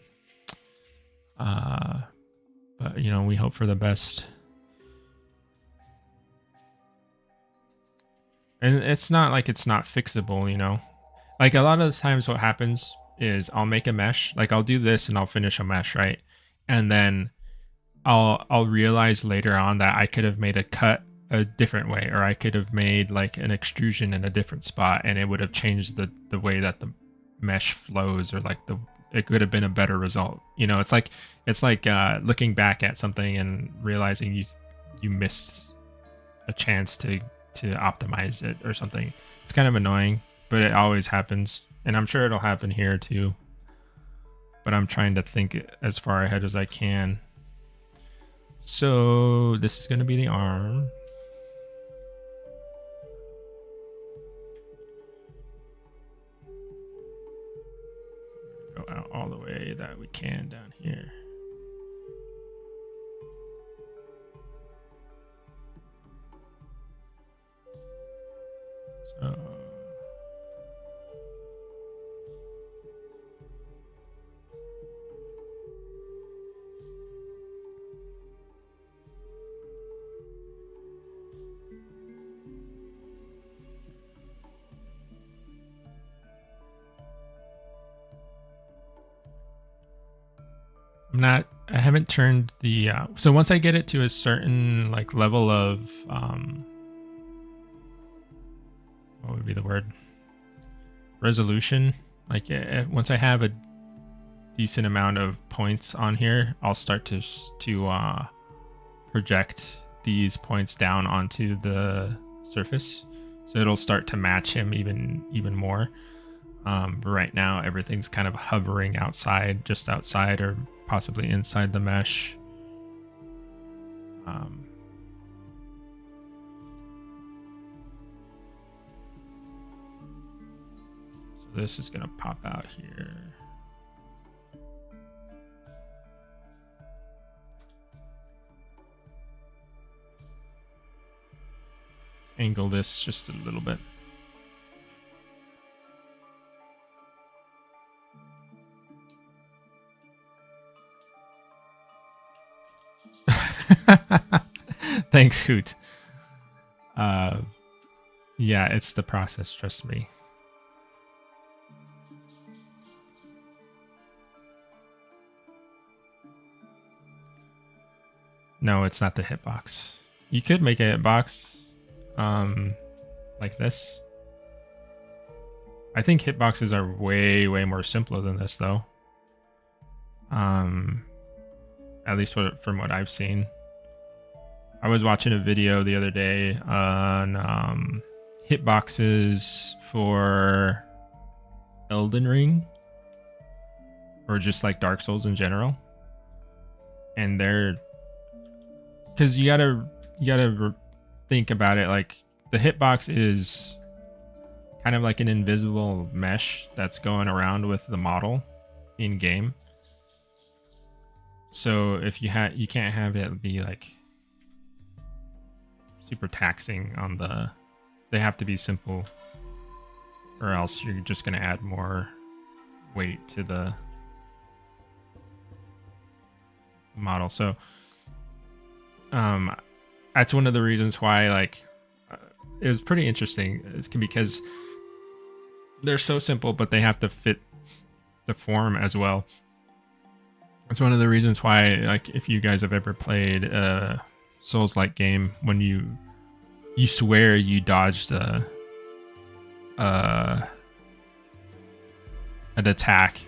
But you know, we hope for the best. And it's not like it's not fixable, you know. Like a lot of the times what happens is I'll make a mesh, like I'll do this and I'll finish a mesh, right? And then I'll realize later on that I could have made a cut a different way, or I could have made like an extrusion in a different spot and it would have changed the way that the mesh flows, or like it could have been a better result. You know, it's like looking back at something and realizing you missed a chance to optimize it or something. It's kind of annoying, but it always happens, and I'm sure it'll happen here too. But I'm trying to think as far ahead as I can. So this is going to be the arm. Go out all the way that we can down here. So I haven't turned the, so once I get it to a certain like level of, what would be the word? Resolution. Like once I have a decent amount of points on here, I'll start to project these points down onto the surface. So it'll start to match him even more. But right now everything's kind of hovering outside, just outside or possibly inside the mesh. So this is going to pop out here. Angle this just a little bit. Thanks, Hoot. Yeah, it's the process, trust me. No, it's not the hitbox. You could make a hitbox like this. I think hitboxes are way more simpler than this, though. At least from what I've seen. I was watching a video the other day on hitboxes for Elden Ring, or just like Dark Souls in general, and they're, because you gotta think about it, like the hitbox is kind of like an invisible mesh that's going around with the model in game. So if you can't have it be like super taxing on they have to be simple, or else you're just going to add more weight to the model. So that's one of the reasons why, like, it was pretty interesting. It's because they're so simple, but they have to fit the form as well. It's one of the reasons why, like, if you guys have ever played a Souls-like game, when you swear you dodged an attack,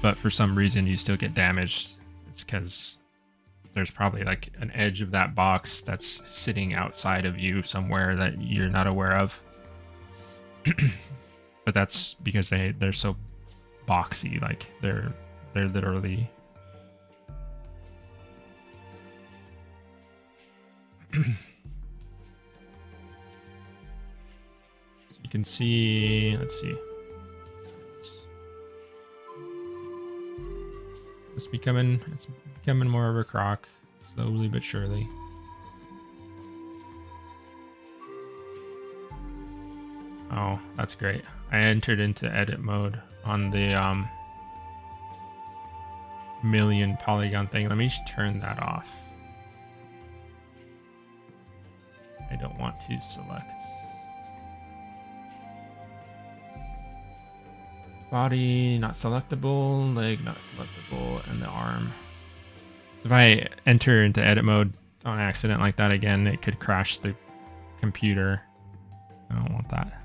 but for some reason you still get damaged, it's because there's probably like an edge of that box that's sitting outside of you somewhere that you're not aware of. But that's because they're so boxy, like they're literally so you can see, let's see, it's becoming more of a crock, slowly but surely. Oh, that's great. I entered into edit mode on the million polygon thing. Let me just turn that off. I don't want to select body, not selectable, leg, not selectable, and the arm. So if I enter into edit mode on accident like that again, it could crash the computer. I don't want that.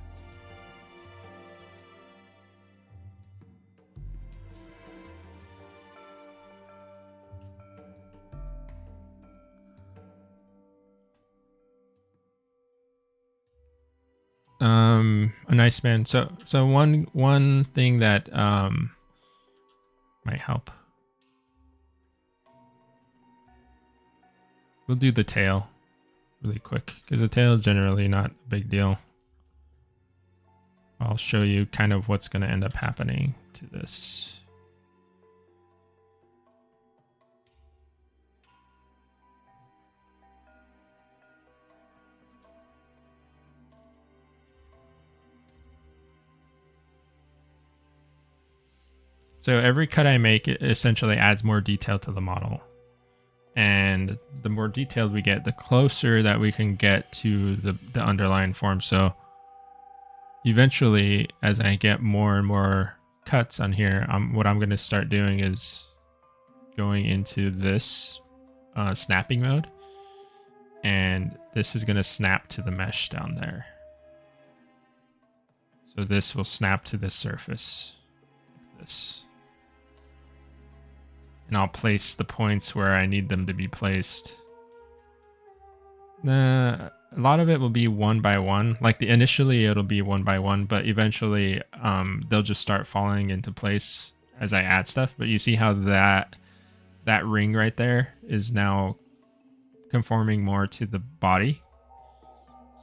A nice man. So one thing that might help. We'll do the tail really quick, because the tail is generally not a big deal. I'll show you kind of what's going to end up happening to this. So every cut I make, it essentially adds more detail to the model. And the more detailed we get, the closer that we can get to the underlying form. So eventually, as I get more and more cuts on here, what I'm going to start doing is going into this snapping mode. And this is going to snap to the mesh down there. So this will snap to this surface. Like this. And I'll place the points where I need them to be placed. A lot of it will be one by one. Like initially it'll be one by one, but eventually they'll just start falling into place as I add stuff. But you see how that ring right there is now conforming more to the body.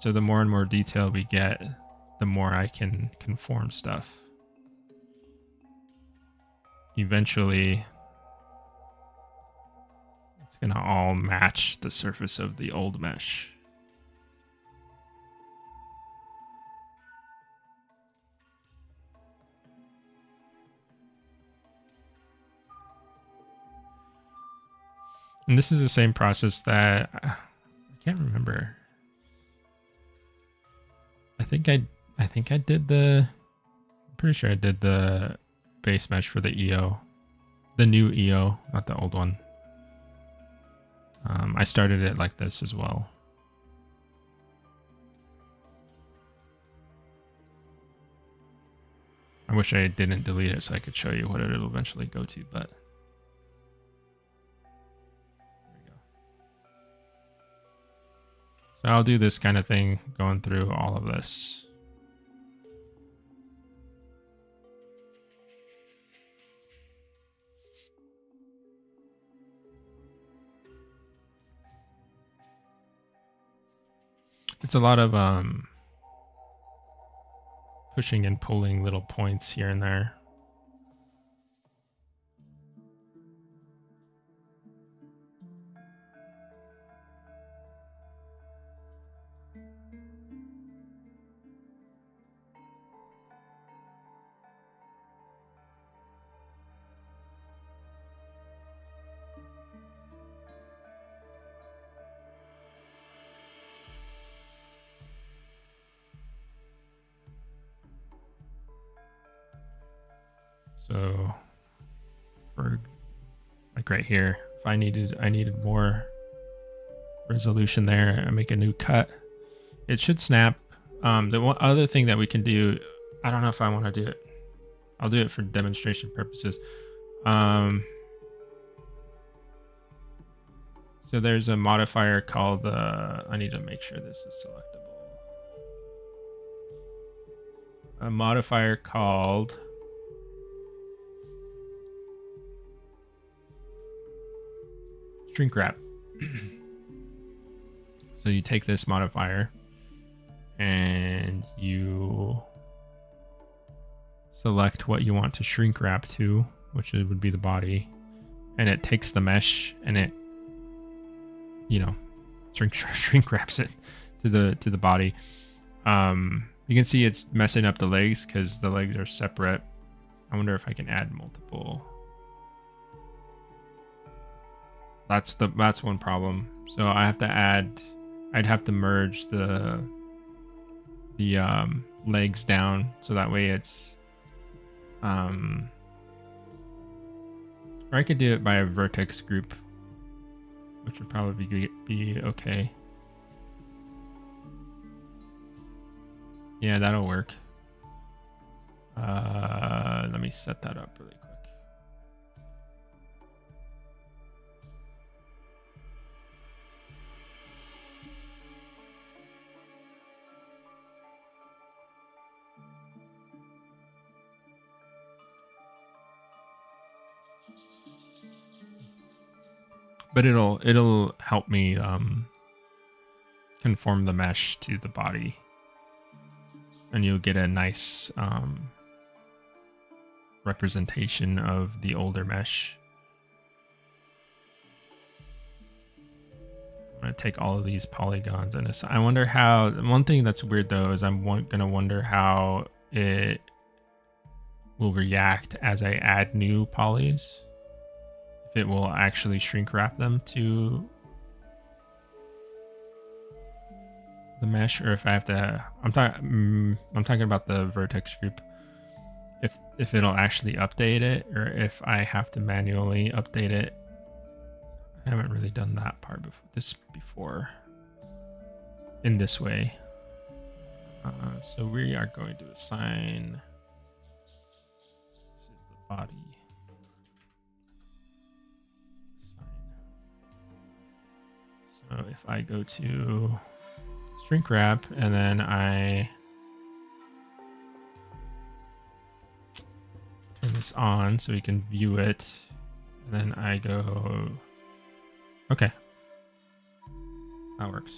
So the more and more detail we get, the more I can conform stuff. Eventually, it's gonna all match the surface of the old mesh. And this is the same process that I can't remember. I think I did the. I'm pretty sure I did the base mesh for the EO, the new EO, not the old one. I started it like this as well. I wish I didn't delete it so I could show you what it'll eventually go to, but. So I'll do this kind of thing going through all of this. It's a lot of pushing and pulling little points here and there. So for like right here, if I needed more resolution there, I make a new cut. It should snap. The one other thing that we can do, I don't know if I want to do it. I'll do it for demonstration purposes. So there's a modifier called I need to make sure this is selectable. A modifier called shrink wrap. So you take this modifier and you select what you want to shrink wrap to, which would be the body, and it takes the mesh and it, you know, shrink wraps it to the body. You can see it's messing up the legs because the legs are separate. I wonder if I can add multiple. That's one problem. So I have to add. I'd have to merge the legs down so that way it's or I could do it by a vertex group, which would probably be okay. Yeah, that'll work. Let me set that up really quick. But it'll help me conform the mesh to the body, and you'll get a nice representation of the older mesh. I'm gonna take all of these polygons and I wonder how. One thing that's weird though is I'm gonna wonder how it will react as I add new polys. If it will actually shrink wrap them to the mesh, or if I have to. I'm talking about the vertex group. If it'll actually update it, or if I have to manually update it. I haven't really done that part before in this way. So we are going to assign. This is the body. So if I go to shrink wrap and then I turn this on so you can view it, and then I go, okay. That works.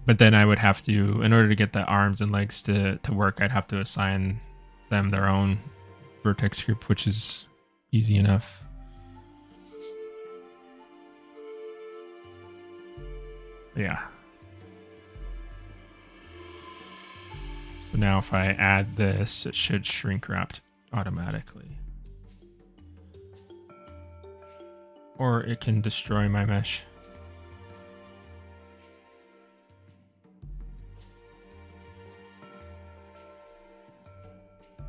But then I would have to, in order to get the arms and legs to work, I'd have to assign them their own vertex group, which is easy enough. Yeah. So now if I add this, it should shrink wrapped automatically. Or it can destroy my mesh. I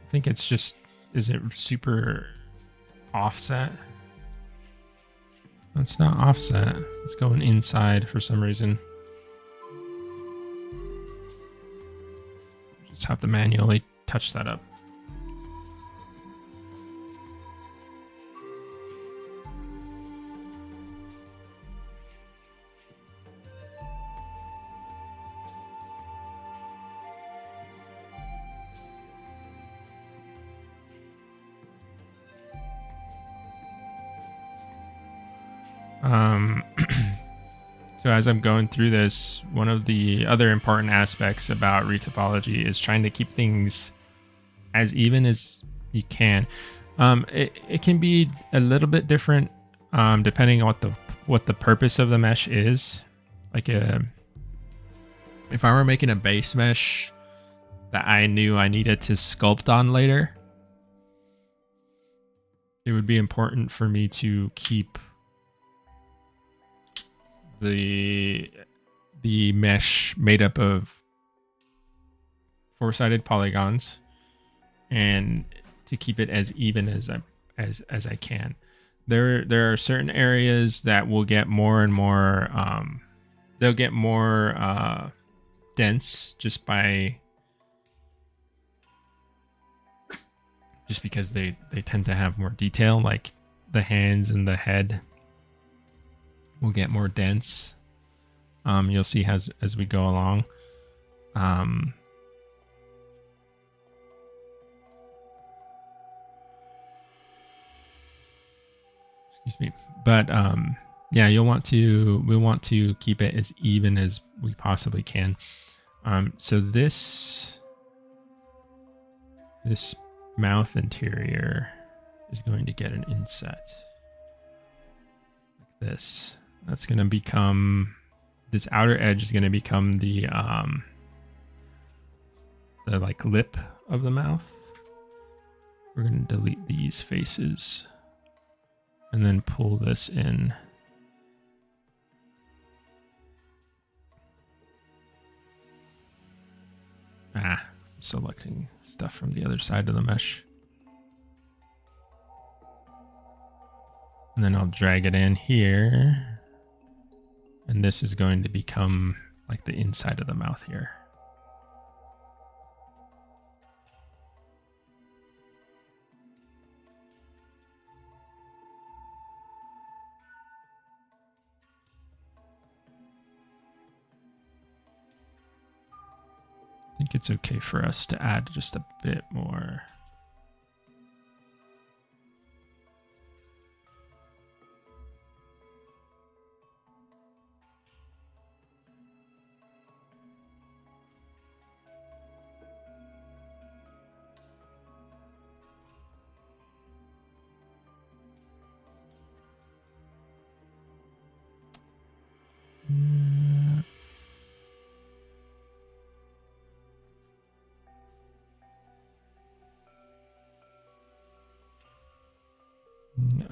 think it's just, is it super offset? It's not offset. It's going inside for some reason. Just have to manually touch that up. So as I'm going through this, one of the other important aspects about retopology is trying to keep things as even as you can. It can be a little bit different depending on what the purpose of the mesh is. Like if I were making a base mesh that I knew I needed to sculpt on later, it would be important for me to keep the mesh made up of four-sided polygons and to keep it as even as I can. There are certain areas that will get more and more they'll get more dense just because they tend to have more detail, like the hands and the head will get more dense. You'll see as we go along. Excuse me. But yeah, we want to keep it as even as we possibly can. So this mouth interior is going to get an inset like this. That's going to become, this outer edge is going to become the like lip of the mouth. We're going to delete these faces and then pull this in. I'm selecting stuff from the other side of the mesh. And then I'll drag it in here. And this is going to become like the inside of the mouth here. I think it's okay for us to add just a bit more.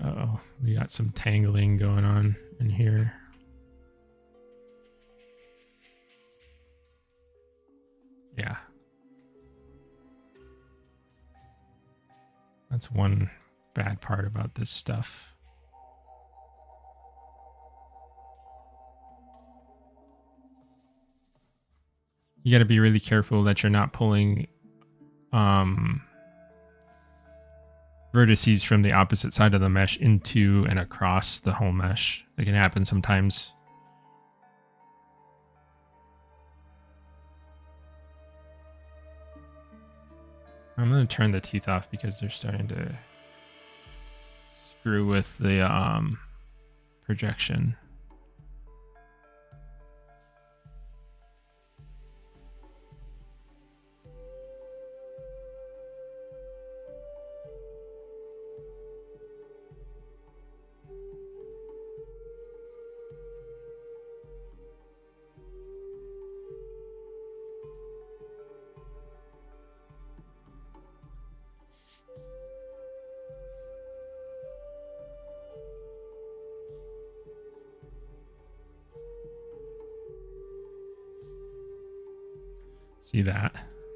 Uh-oh, we got some tangling going on in here. Yeah. That's one bad part about this stuff. You got to be really careful that you're not pulling vertices from the opposite side of the mesh into and across the whole mesh. It can happen sometimes. I'm going to turn the teeth off because they're starting to screw with the projection. See that?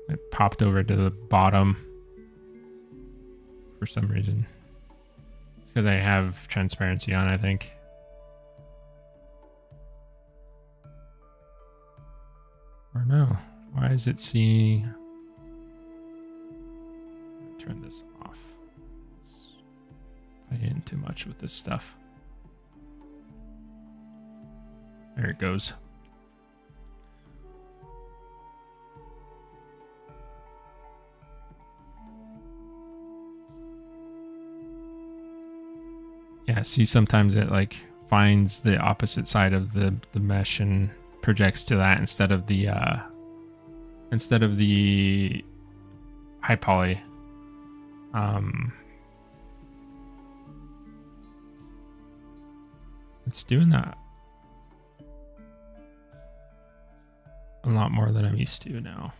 It popped over to the bottom for some reason. It's because I have transparency on, I think. Or no. Why is it seeing... Turn this off. Let's play in too much with this stuff. There it goes. Yeah, see, sometimes it like finds the opposite side of the mesh and projects to that instead of the high poly. It's doing that a lot more than I'm used to now.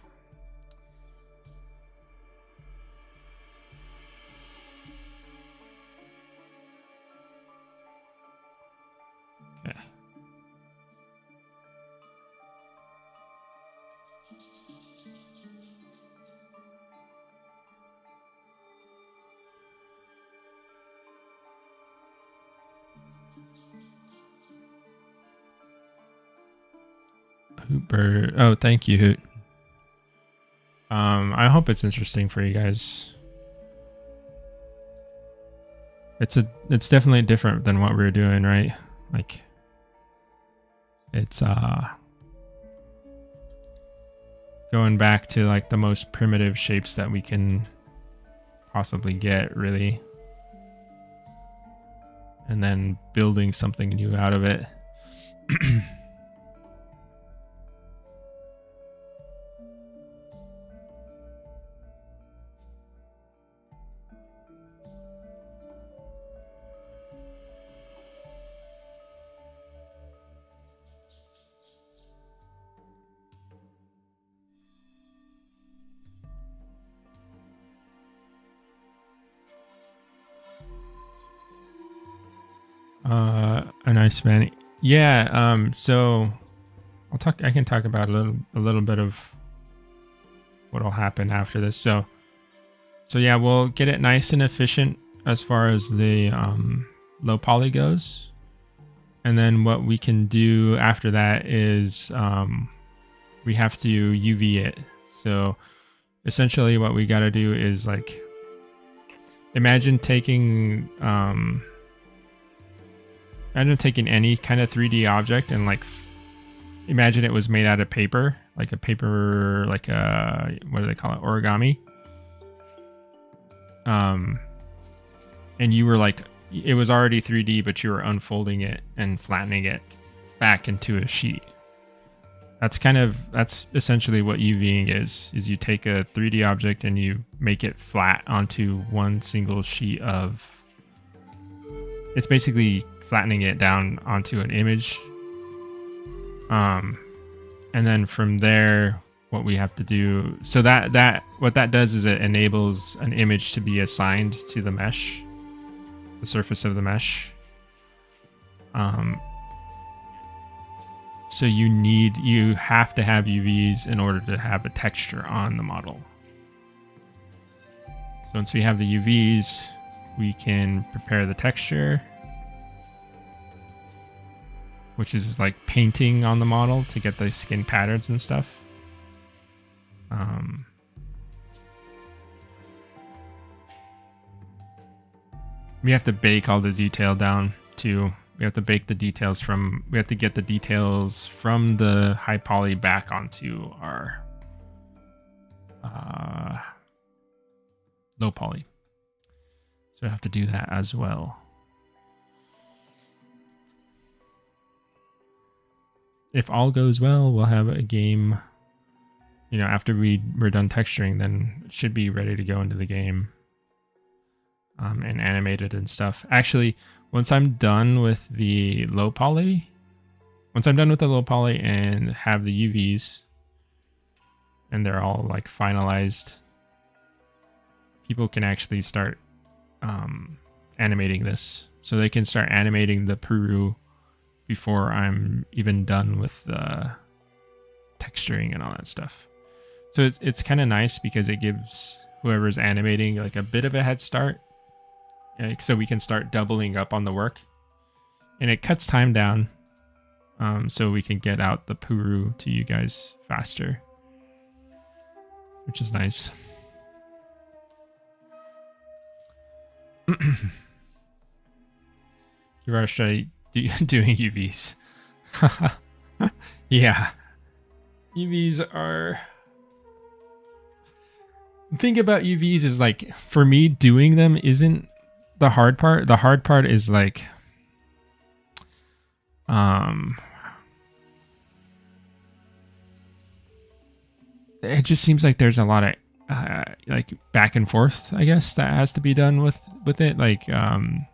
Okay. Hooper. Oh, thank you, Hoot. I hope it's interesting for you guys. It's definitely different than what we were doing, right? Like, it's going back to like the most primitive shapes that we can possibly get, really, and then building something new out of it. A nice man. Yeah. So I can talk about a little bit of what'll happen after this. So yeah, we'll get it nice and efficient as far as the low poly goes. And then what we can do after that is we have to UV it. So essentially what we got to do is like, imagine taking any kind of 3D object and like imagine it was made out of paper, like a what do they call it? Origami. And you were like, it was already 3D, but you were unfolding it and flattening it back into a sheet. That's essentially what UVing is you take a 3D object and you make it flat onto one single sheet of, it's basically flattening it down onto an image. And then from there, what we have to do, so that what that does is it enables an image to be assigned to the mesh, the surface of the mesh. So you have to have UVs in order to have a texture on the model. So once we have the UVs, we can prepare the texture, which is like painting on the model to get the skin patterns and stuff. We have to bake all the detail down too. We have to bake the details we have to get the details from the high poly back onto our low poly. So I have to do that as well. if all goes well, we'll have a game, you know, after we're done texturing, then it should be ready to go into the game and animated and stuff. Actually, once I'm done with the low poly and have the UVs and they're all like finalized, people can actually start animating this. So they can start animating the Puru before I'm even done with the texturing and all that stuff. So it's kind of nice because it gives whoever's animating like a bit of a head start. So we can start doubling up on the work. And it cuts time down so we can get out the Puru to you guys faster, which is nice. You're doing UVs. Yeah. UVs are... The thing about UVs is like, for me, doing them isn't the hard part. The hard part is like... it just seems like there's a lot of like back and forth, I guess, that has to be done with it. Like the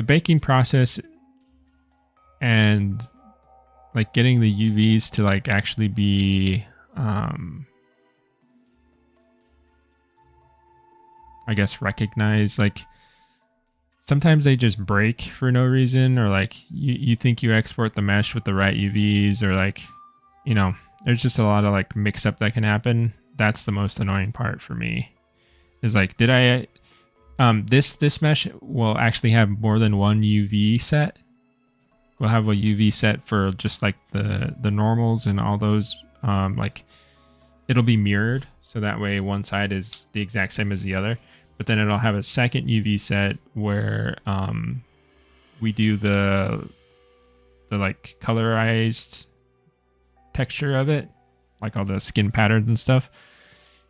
baking process and like getting the UVs to like actually be I guess recognized. Like sometimes they just break for no reason, or like you think you export the mesh with the right UVs, or like, you know, there's just a lot of like mix up that can happen. That's the most annoying part for me. Is like, did I this mesh will actually have more than one UV set. We'll have a UV set for just like the normals and all those. Like it'll be mirrored, so that way one side is the exact same as the other. But then it'll have a second UV set where we do the like colorized texture of it, like all the skin patterns and stuff.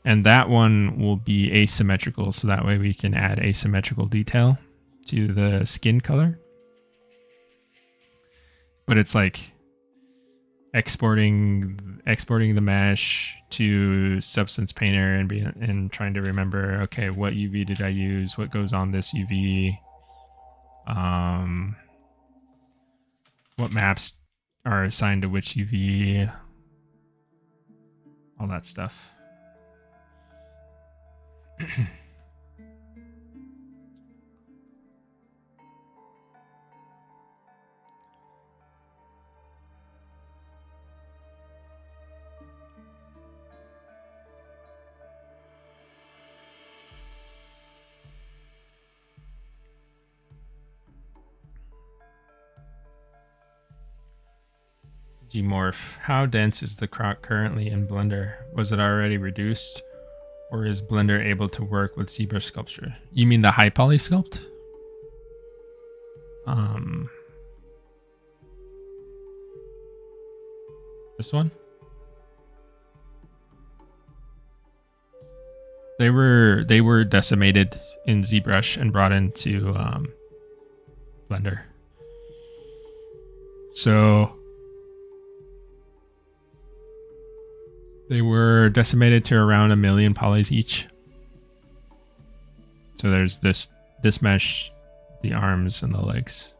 And that one will be asymmetrical, so that way we can add asymmetrical detail to the skin color. But it's like exporting the mesh to Substance Painter and trying to remember, okay, what UV did I use? What goes on this UV? What maps are assigned to which UV? All that stuff. Gmorph. How dense is the croc currently in Blender? Was it already reduced? Or is Blender able to work with ZBrush sculpture? You mean the high poly sculpt? This one? They were decimated in ZBrush and brought into Blender. So they were decimated to around 1 million polys each. So there's this mesh, the arms and the legs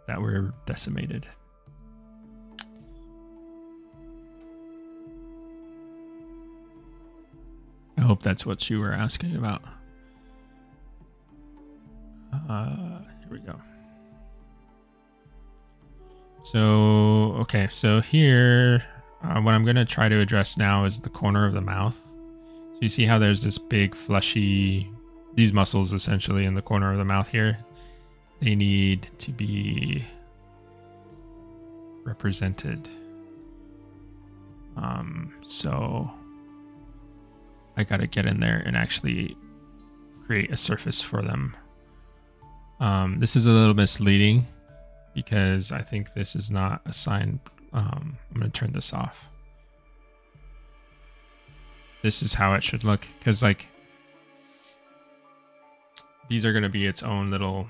that were decimated. I hope that's what you were asking about. Here we go. So, okay, so here, what I'm going to try to address now is the corner of the mouth. So you see how there's this big fleshy, these muscles essentially in the corner of the mouth here. They need to be represented. So I got to get in there and actually create a surface for them. This is a little misleading because I think this is not assigned. I'm going to turn this off. This is how it should look, because like these are going to be its own little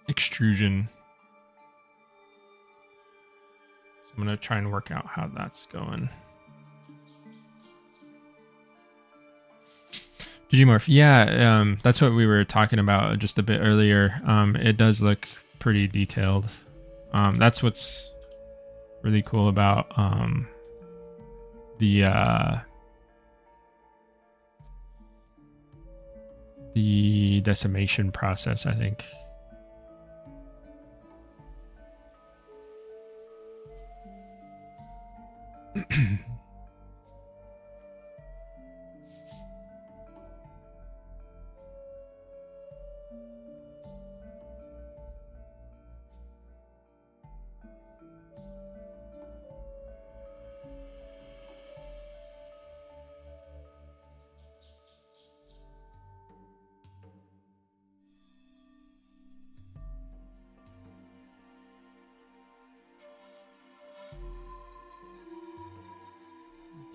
extrusion. So I'm going to try and work out how that's going. Digimorph, yeah, that's what we were talking about just a bit earlier. It does look pretty detailed. That's what's really cool about the decimation process, I think.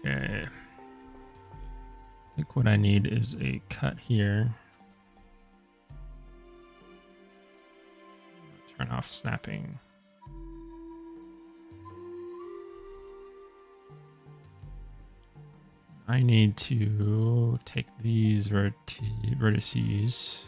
Okay. I think what I need is a cut here. Turn off snapping. I need to take these vertices.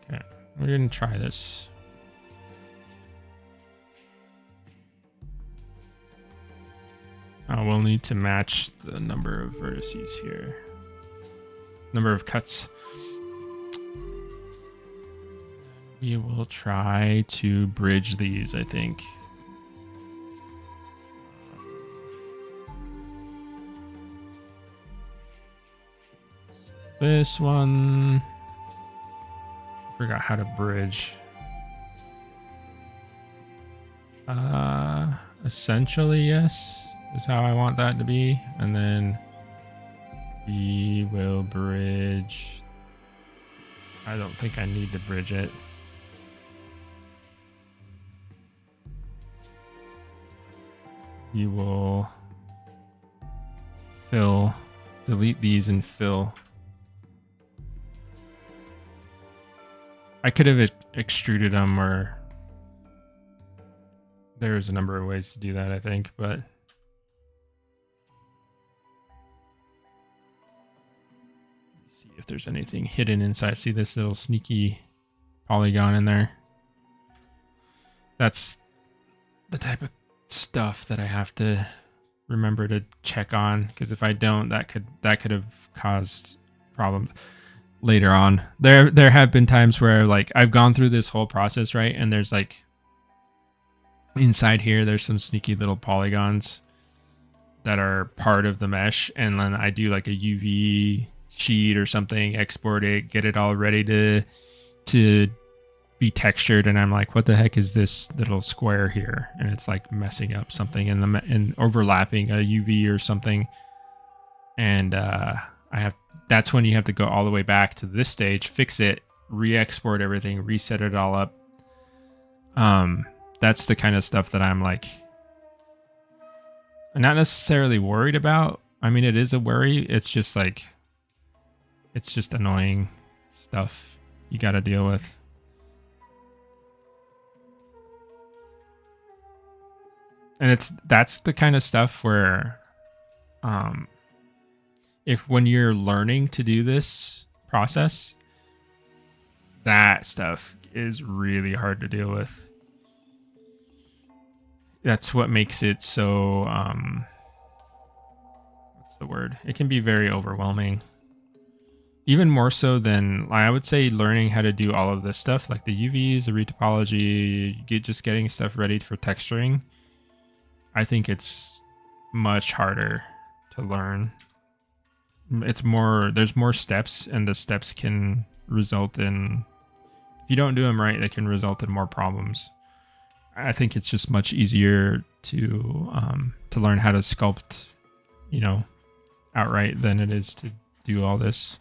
Okay, we're gonna try this. We'll need to match the number of vertices here. Number of cuts. We will try to bridge these, I think. This one. Forgot how to bridge. Essentially, yes, is how I want that to be. And then we will bridge. I don't think I need to bridge it. We will fill, delete these and fill. I could have extruded them, or there's a number of ways to do that, I think, but let's see if there's anything hidden inside. See this little sneaky polygon in there? That's the type of stuff that I have to remember to check on, because if I don't, that could have caused problems later on. There have been times where like I've gone through this whole process, right, and there's like inside here there's some sneaky little polygons that are part of the mesh, and then I do like a UV sheet or something, export it, get it all ready to be textured, and I'm like, what the heck is this little square here? And it's like messing up something and overlapping a UV or something, and that's when you have to go all the way back to this stage, fix it, re-export everything, reset it all up. That's the kind of stuff that I'm like, not necessarily worried about. I mean, it is a worry. It's just like, it's just annoying stuff you got to deal with. And that's the kind of stuff where, when you're learning to do this process, that stuff is really hard to deal with. That's what makes it so, what's the word? It can be very overwhelming. Even more so than, I would say, learning how to do all of this stuff, like the UVs, the retopology, just getting stuff ready for texturing. I think it's much harder to learn. It's more, there's more steps, and the steps can result in if you don't do them right, they can result in more problems. I think it's just much easier to learn how to sculpt, outright than it is to do all this.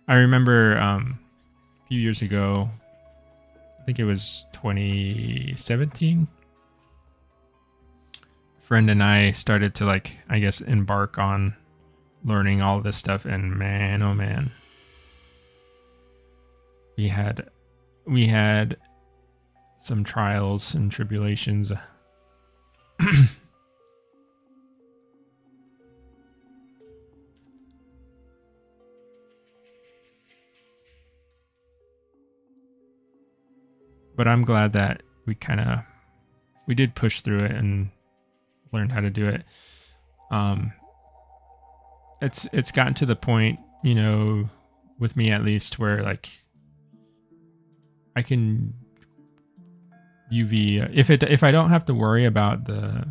I remember a few years ago, I think it was 2017, a friend and I started to embark on learning all this stuff, and man, oh man, we had some trials and tribulations. But I'm glad that we did push through it and learned how to do it. It's gotten to the point, with me at least, where I can UV if I don't have to worry about the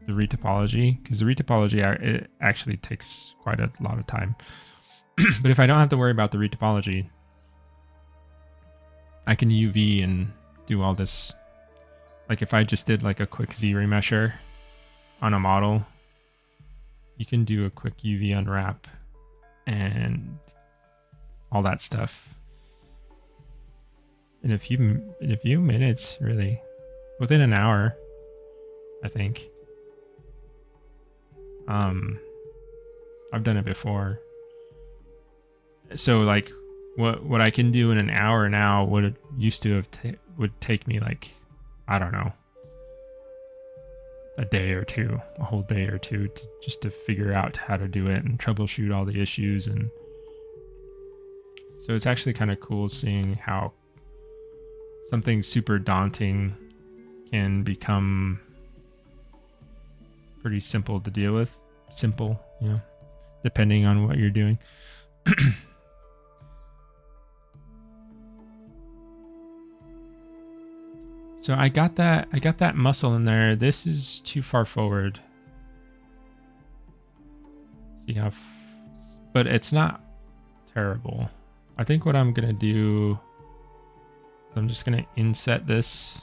retopology, because the retopology it actually takes quite a lot of time. But if I don't have to worry about the retopology, I can UV and do all this. Like if I just did a quick Z remesher on a model, you can do a quick UV unwrap and all that stuff in a few minutes, really, within an hour, I think. I've done it before. So what I can do in an hour now would take me I don't know, a whole day or two just to figure out how to do it and troubleshoot all the issues. And so it's actually kind of cool seeing how something super daunting can become pretty simple to deal with. Simple, depending on what you're doing. So I got that muscle in there. This is too far forward. See how, but it's not terrible. I think what I'm gonna do is I'm just gonna inset this.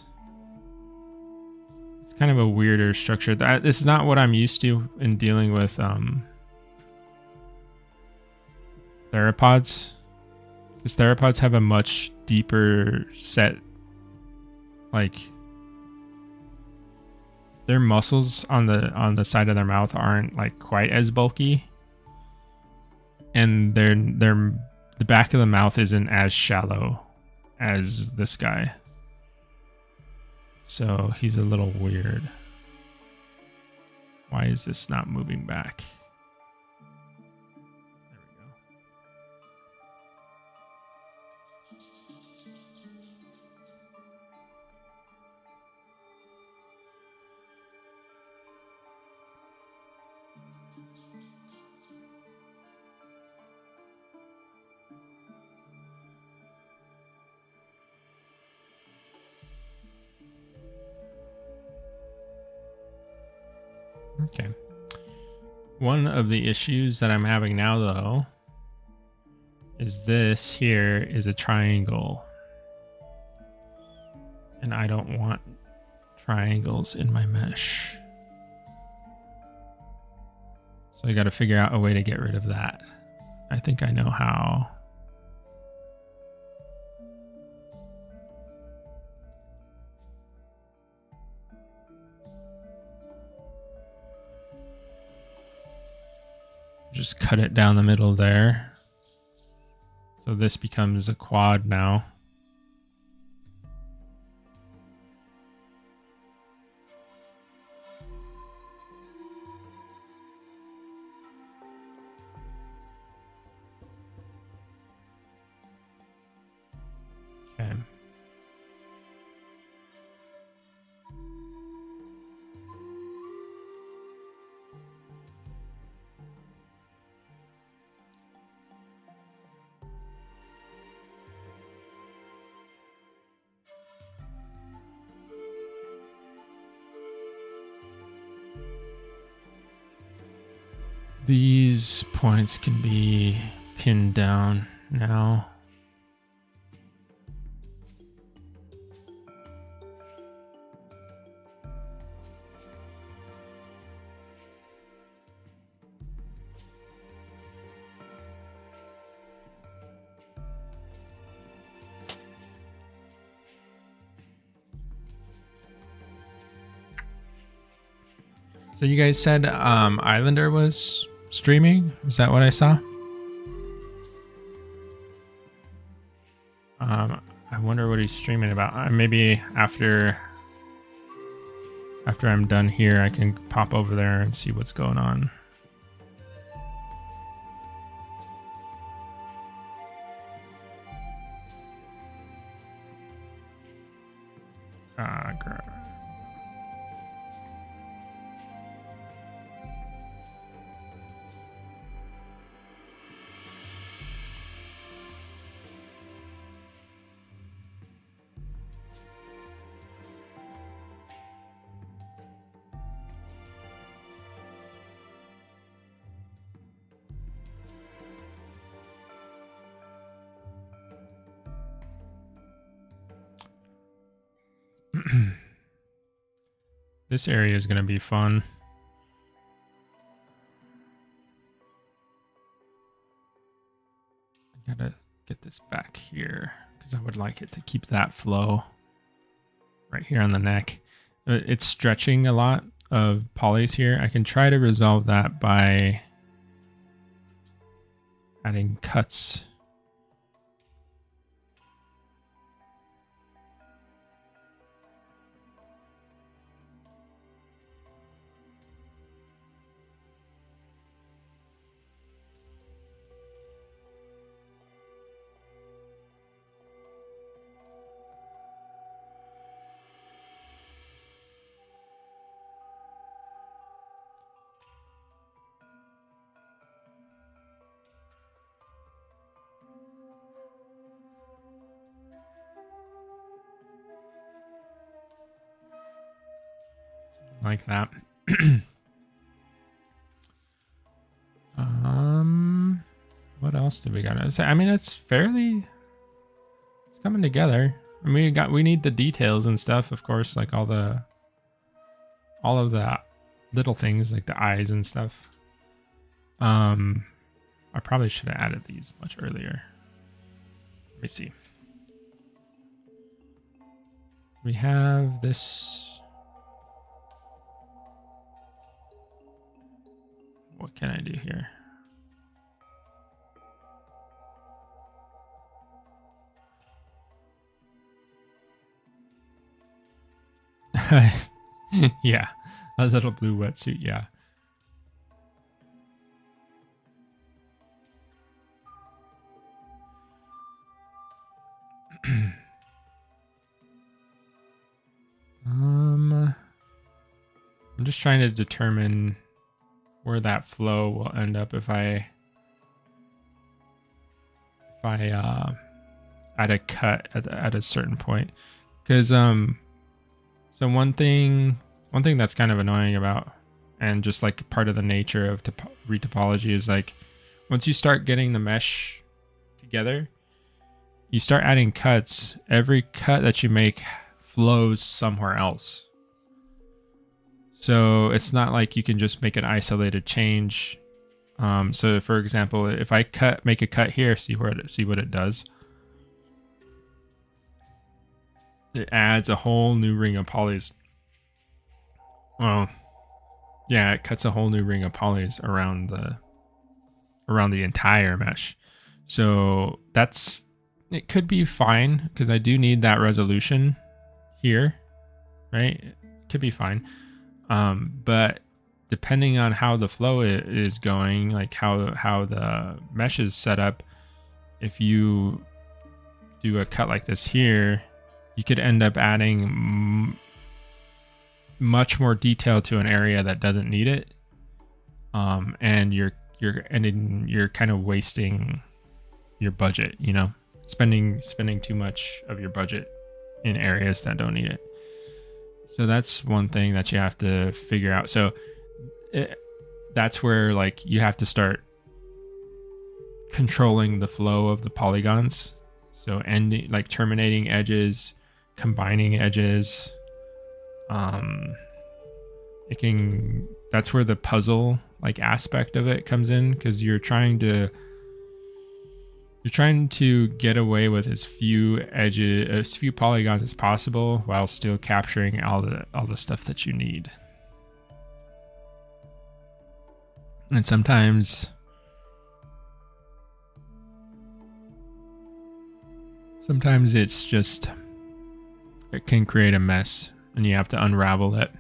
It's kind of a weirder structure. This is not what I'm used to in dealing with theropods, because theropods have a much deeper set. Their muscles on the side of their mouth aren't quite as bulky, and the back of the mouth isn't as shallow as this guy. So he's a little weird. Why is this not moving back? There we go. Okay. One of the issues that I'm having now, though, is this here is a triangle. And I don't want triangles in my mesh. So I got to figure out a way to get rid of that. I think I know how. Just cut it down the middle there. So this becomes a quad now. Okay. These points can be pinned down now. So you guys said Islander was streaming? Is that what I saw? I wonder what he's streaming about. Maybe after I'm done here, I can pop over there and see what's going on. Girl. This area is going to be fun. I gotta get this back here because I would like it to keep that flow right here on the neck. It's stretching a lot of polys here. I can try to resolve that by adding cuts. Like that. What else do we got? I mean, it's coming together. I mean, we need the details and stuff, of course, like all of the little things like the eyes and stuff. I probably should have added these much earlier. Let me see. We have this. What can I do here? Yeah, a little blue wetsuit, yeah. I'm just trying to determine where that flow will end up if I add a cut at a certain point, because so one thing that's kind of annoying about, and just like part of the nature of retopology, is like once you start getting the mesh together, you start adding cuts. Every cut that you make flows somewhere else. So it's not like you can just make an isolated change. So for example, if I make a cut here, see what it does. It adds a whole new ring of polys. Well, yeah, it cuts a whole new ring of polys around the entire mesh. So it could be fine because I do need that resolution here, right? It could be fine. But depending on how the flow is going, like how the mesh is set up, if you do a cut like this here, you could end up adding much more detail to an area that doesn't need it, and you're kind of wasting your budget, you know, spending too much of your budget in areas that don't need it. So that's one thing that you have to figure out. So that's where like you have to start controlling the flow of the polygons. So like terminating edges, combining edges. That's where the puzzle like aspect of it comes in, because you're trying to get away with as few polygons as possible while still capturing all the stuff that you need. And sometimes it's just, it can create a mess and you have to unravel it.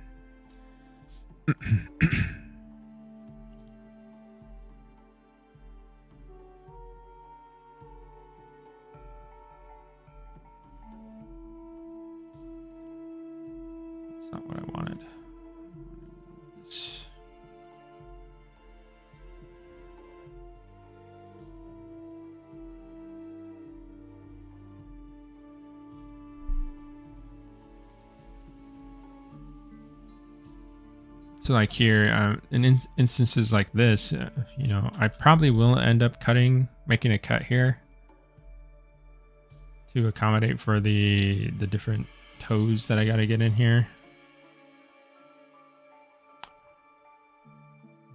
That's not what I wanted. So like here, in instances like this, you know, I probably will end up making a cut here to accommodate for the different toes that I got to get in here.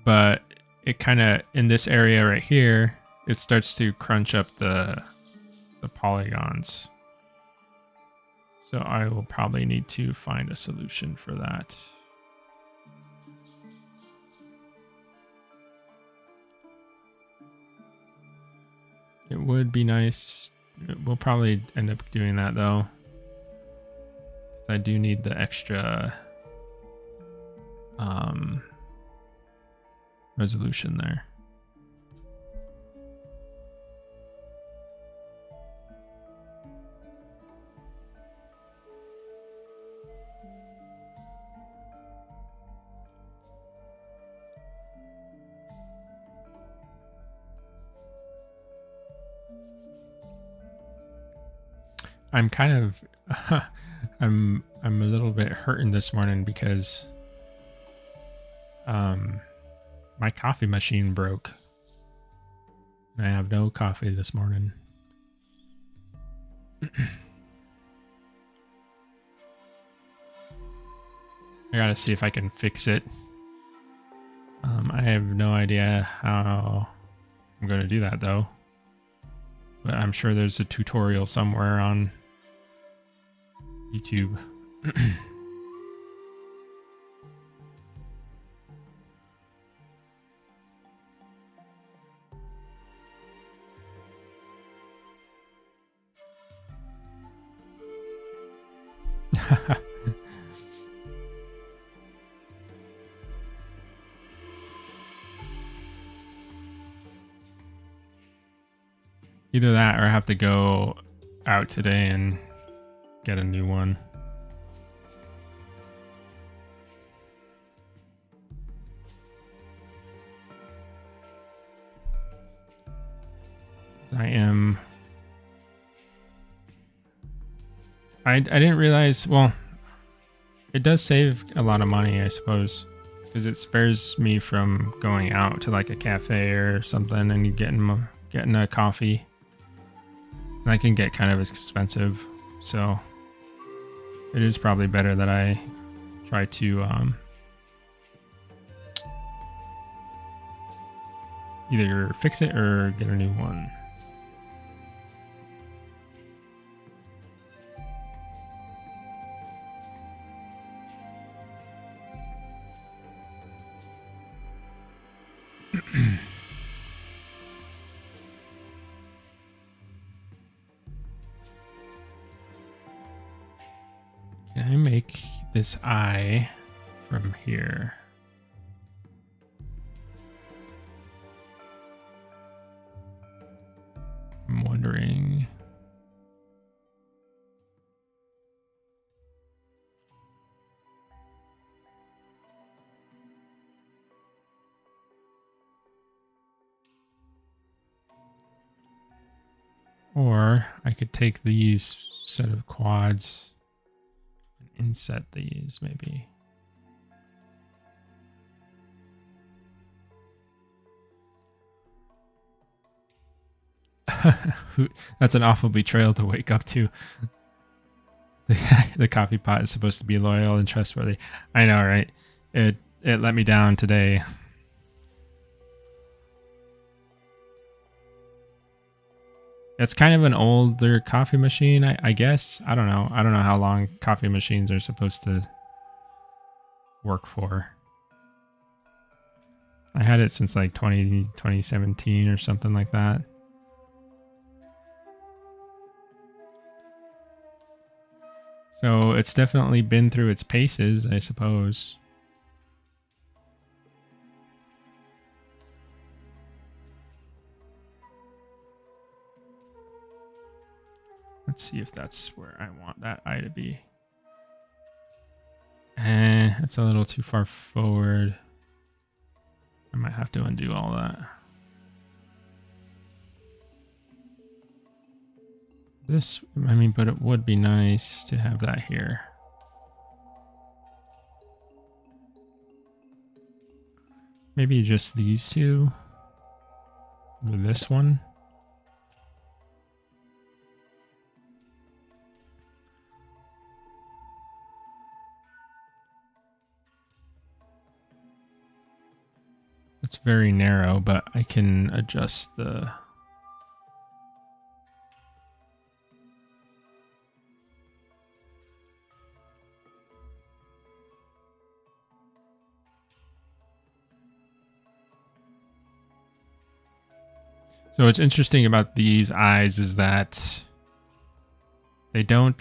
But it kind of, in this area right here, it starts to crunch up the polygons. So I will probably need to find a solution for that. It would be nice. We'll probably end up doing that though. I do need the extra resolution there. I'm kind of I'm a little bit hurting this morning because my coffee machine broke. And I have no coffee this morning. I gotta see if I can fix it. I have no idea how I'm gonna do that though. But I'm sure there's a tutorial somewhere on YouTube. Either that or I have to go out today and get a new one. I didn't realize, well, it does save a lot of money, I suppose, because it spares me from going out to like a cafe or something and getting a coffee. That can get kind of expensive, so it is probably better that I try to either fix it or get a new one. Can I make this eye from here? I'm wondering. Or I could take these set of quads and inset these maybe. That's an awful betrayal to wake up to. The coffee pot is supposed to be loyal and trustworthy. I know, right? It let me down today. It's kind of an older coffee machine, I guess. I don't know. I don't know how long coffee machines are supposed to work for. I had it since like 2017 or something like that. So it's definitely been through its paces, I suppose. Let's see if that's where I want that eye to be. That's a little too far forward. I might have to undo all that. This, I mean, but it would be nice to have that here. Maybe just these two. Or this one. It's very narrow, but I can adjust the... So what's interesting about these eyes is that they don't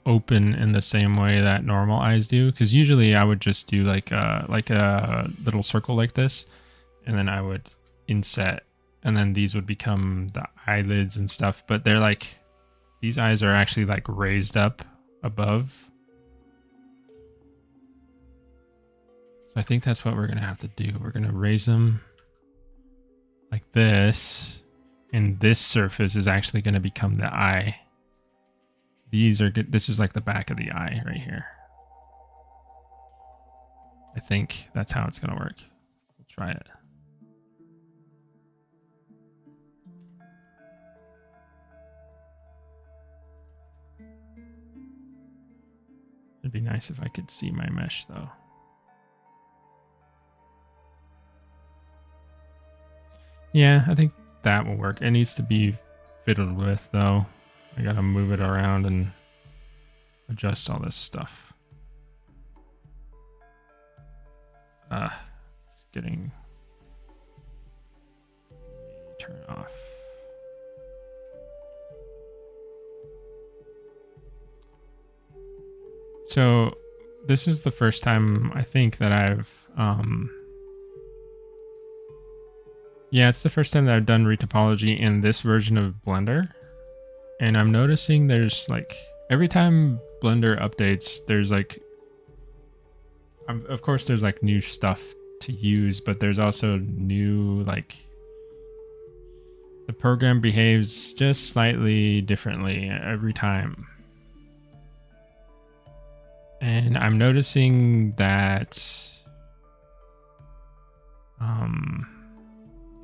open in the same way that normal eyes do. Because usually I would just do like a little circle like this, and then I would inset, and then these would become the eyelids and stuff. But they're like, these eyes are actually like raised up above. So I think that's what we're gonna have to do. We're gonna raise them like this, and this surface is actually going to become the eye. These are good. This is like the back of the eye right here. I think that's how it's going to work. We'll try it. It'd be nice if I could see my mesh though. Yeah, I think that will work. It needs to be fiddled with though. I gotta move it around and adjust all this stuff. It's getting... Turn off. So this is the first time I think that I've yeah, it's the first time that I've done retopology in this version of Blender. And I'm noticing there's like, every time Blender updates, there's like, of course there's like new stuff to use, but there's also new, like, the program behaves just slightly differently every time. And I'm noticing that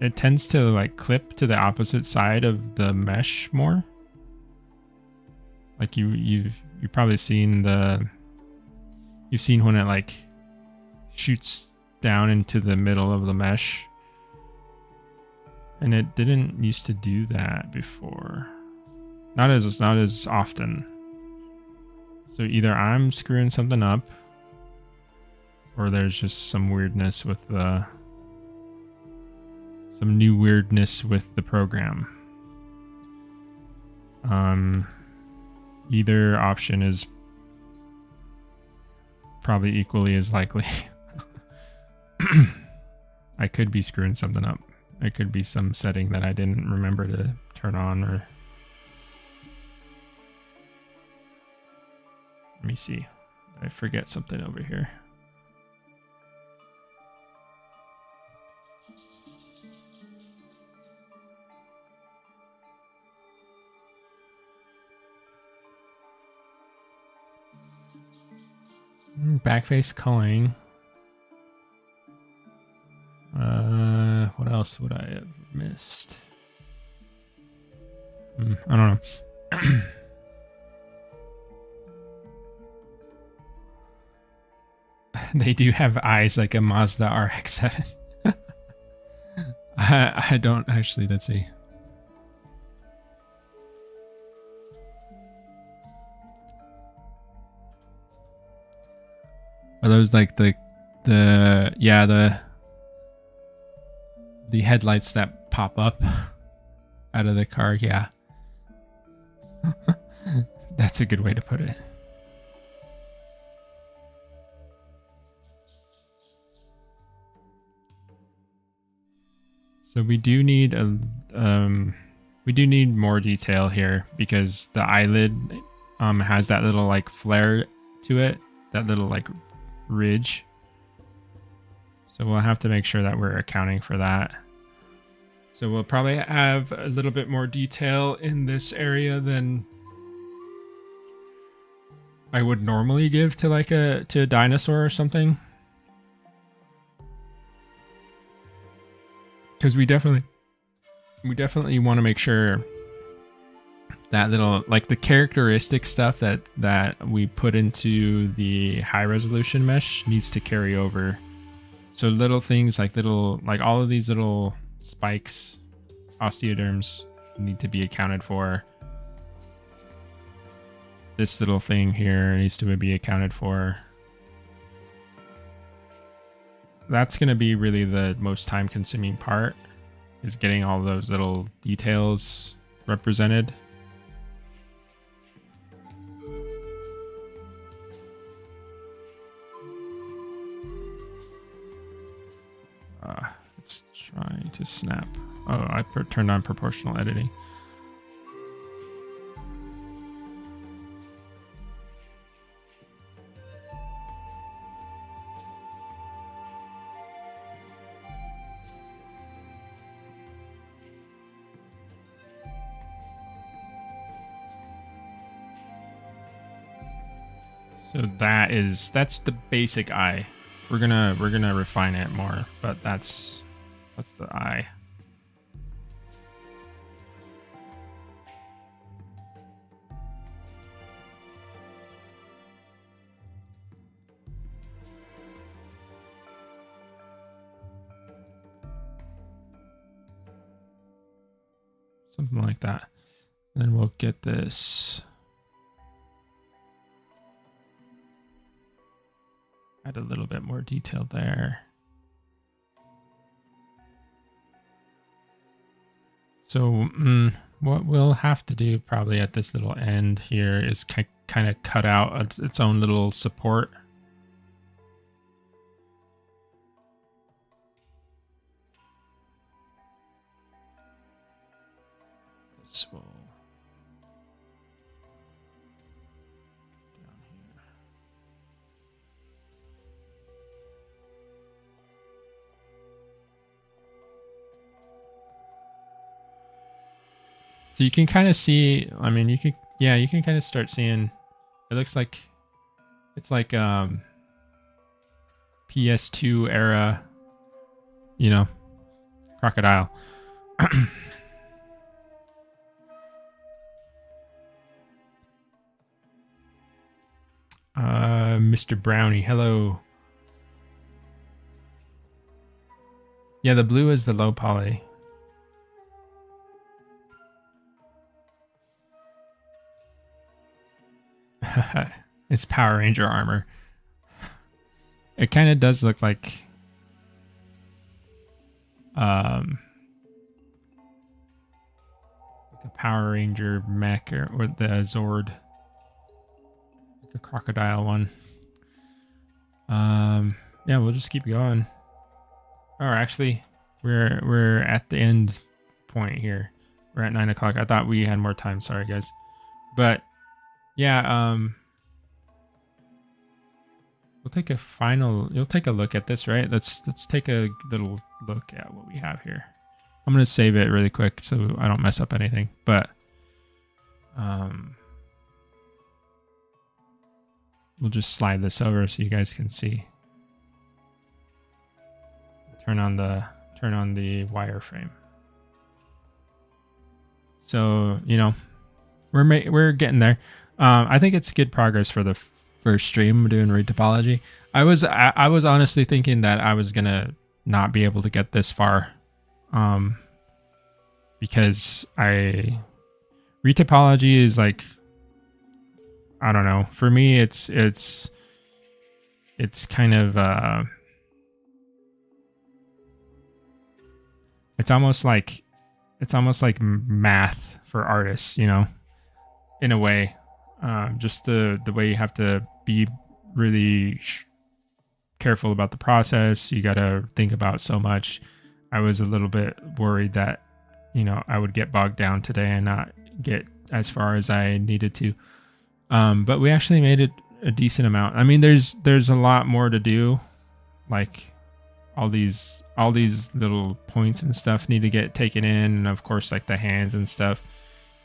it tends to like clip to the opposite side of the mesh more. Like you've probably seen you've seen when it like shoots down into the middle of the mesh. And it didn't used to do that before. Not as often. So either I'm screwing something up, or there's just some weirdness with the program. Either option is probably equally as likely. I could be screwing something up. It could be some setting that I didn't remember to turn on, or... Let me see. I forget something over here. Backface culling. What else would I have missed? I don't know. They do have eyes like a Mazda RX-7. I don't actually. Let's see. Are those like the the headlights that pop up out of the car. Yeah. That's a good way to put it. So we do need more detail here because the eyelid has that little like flare to it, that little like ridge. So we'll have to make sure that we're accounting for that. So we'll probably have a little bit more detail in this area than I would normally give to like a dinosaur or something. Because we definitely want to make sure that little like the characteristic stuff that we put into the high resolution mesh needs to carry over. So little things like all of these little spikes, osteoderms need to be accounted for. This little thing here needs to be accounted for. That's going to be really the most time consuming part, is getting all those little details represented. Let's try to snap. Oh, I turned on proportional editing. So that's the basic eye. We're gonna refine it more, but that's the eye. Something like that. Then we'll get this. Add a little bit more detail there. So what we'll have to do probably at this little end here is kind of cut out its own little support. This will down here. So you can kind of see, I mean, you can kind of start seeing, it looks like, it's like PS2 era, crocodile. Mr. Brownie, hello. Yeah, the blue is the low poly. It's Power Ranger armor. It kind of does look like a Power Ranger mech or the Zord, like a crocodile one. Yeah, we'll just keep going. Or actually, we're at the end point here. We're at 9 o'clock. I thought we had more time. Sorry, guys. But yeah, we'll take a final. You'll take a look at this, right? Let's take a little look at what we have here. I'm gonna save it really quick so I don't mess up anything. But we'll just slide this over so you guys can see. Turn on the wireframe. So we're getting there. I think it's good progress for the first stream doing Retopology. I was honestly thinking that I was gonna not be able to get this far, because Retopology is like, I don't know. For me, it's kind of It's almost like math for artists, you know, in a way. Just the way you have to be really careful about the process. You got to think about so much. I was a little bit worried that, you know, I would get bogged down today and not get as far as I needed to. But we actually made it a decent amount. I mean, there's a lot more to do. Like all these little points and stuff need to get taken in, and of course like the hands and stuff.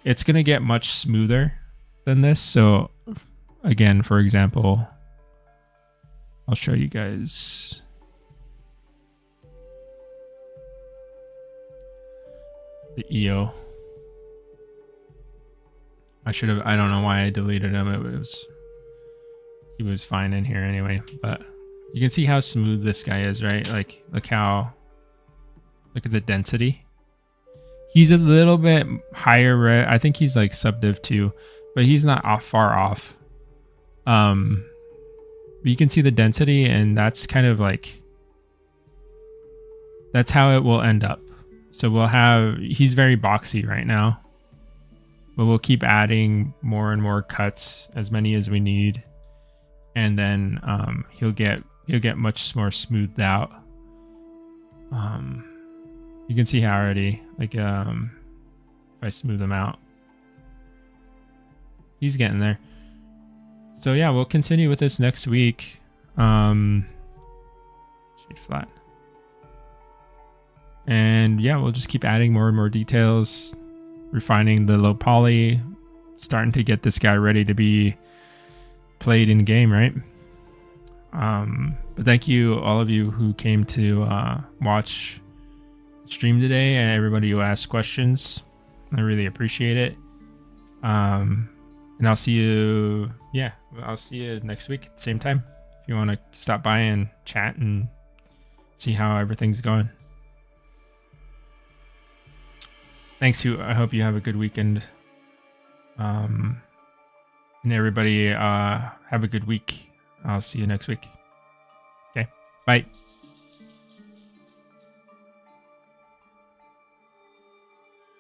It's gonna get much smoother than this. So again, for example, I'll show you guys. The EO. I don't know why I deleted him. He was fine in here anyway, but you can see how smooth this guy is, right? Like, look at the density. He's a little bit higher red. I think he's like subdiv 2, but he's not far off. But you can see the density, and that's kind of like, that's how it will end up. So he's very boxy right now, but we'll keep adding more and more cuts, as many as we need. And then he'll get much more smoothed out. You can see how already, like, if I smooth him out, he's getting there. So yeah, we'll continue with this next week. Shade flat. And yeah, we'll just keep adding more and more details, refining the low poly, starting to get this guy ready to be played in game, right? But thank you, all of you who came to watch stream today, and everybody who asked questions. I really appreciate it. And I'll see you next week at the same time if you want to stop by and chat and see how everything's going. Thanks. I hope you have a good weekend. And everybody have a good week. I'll see you next week. Okay, bye.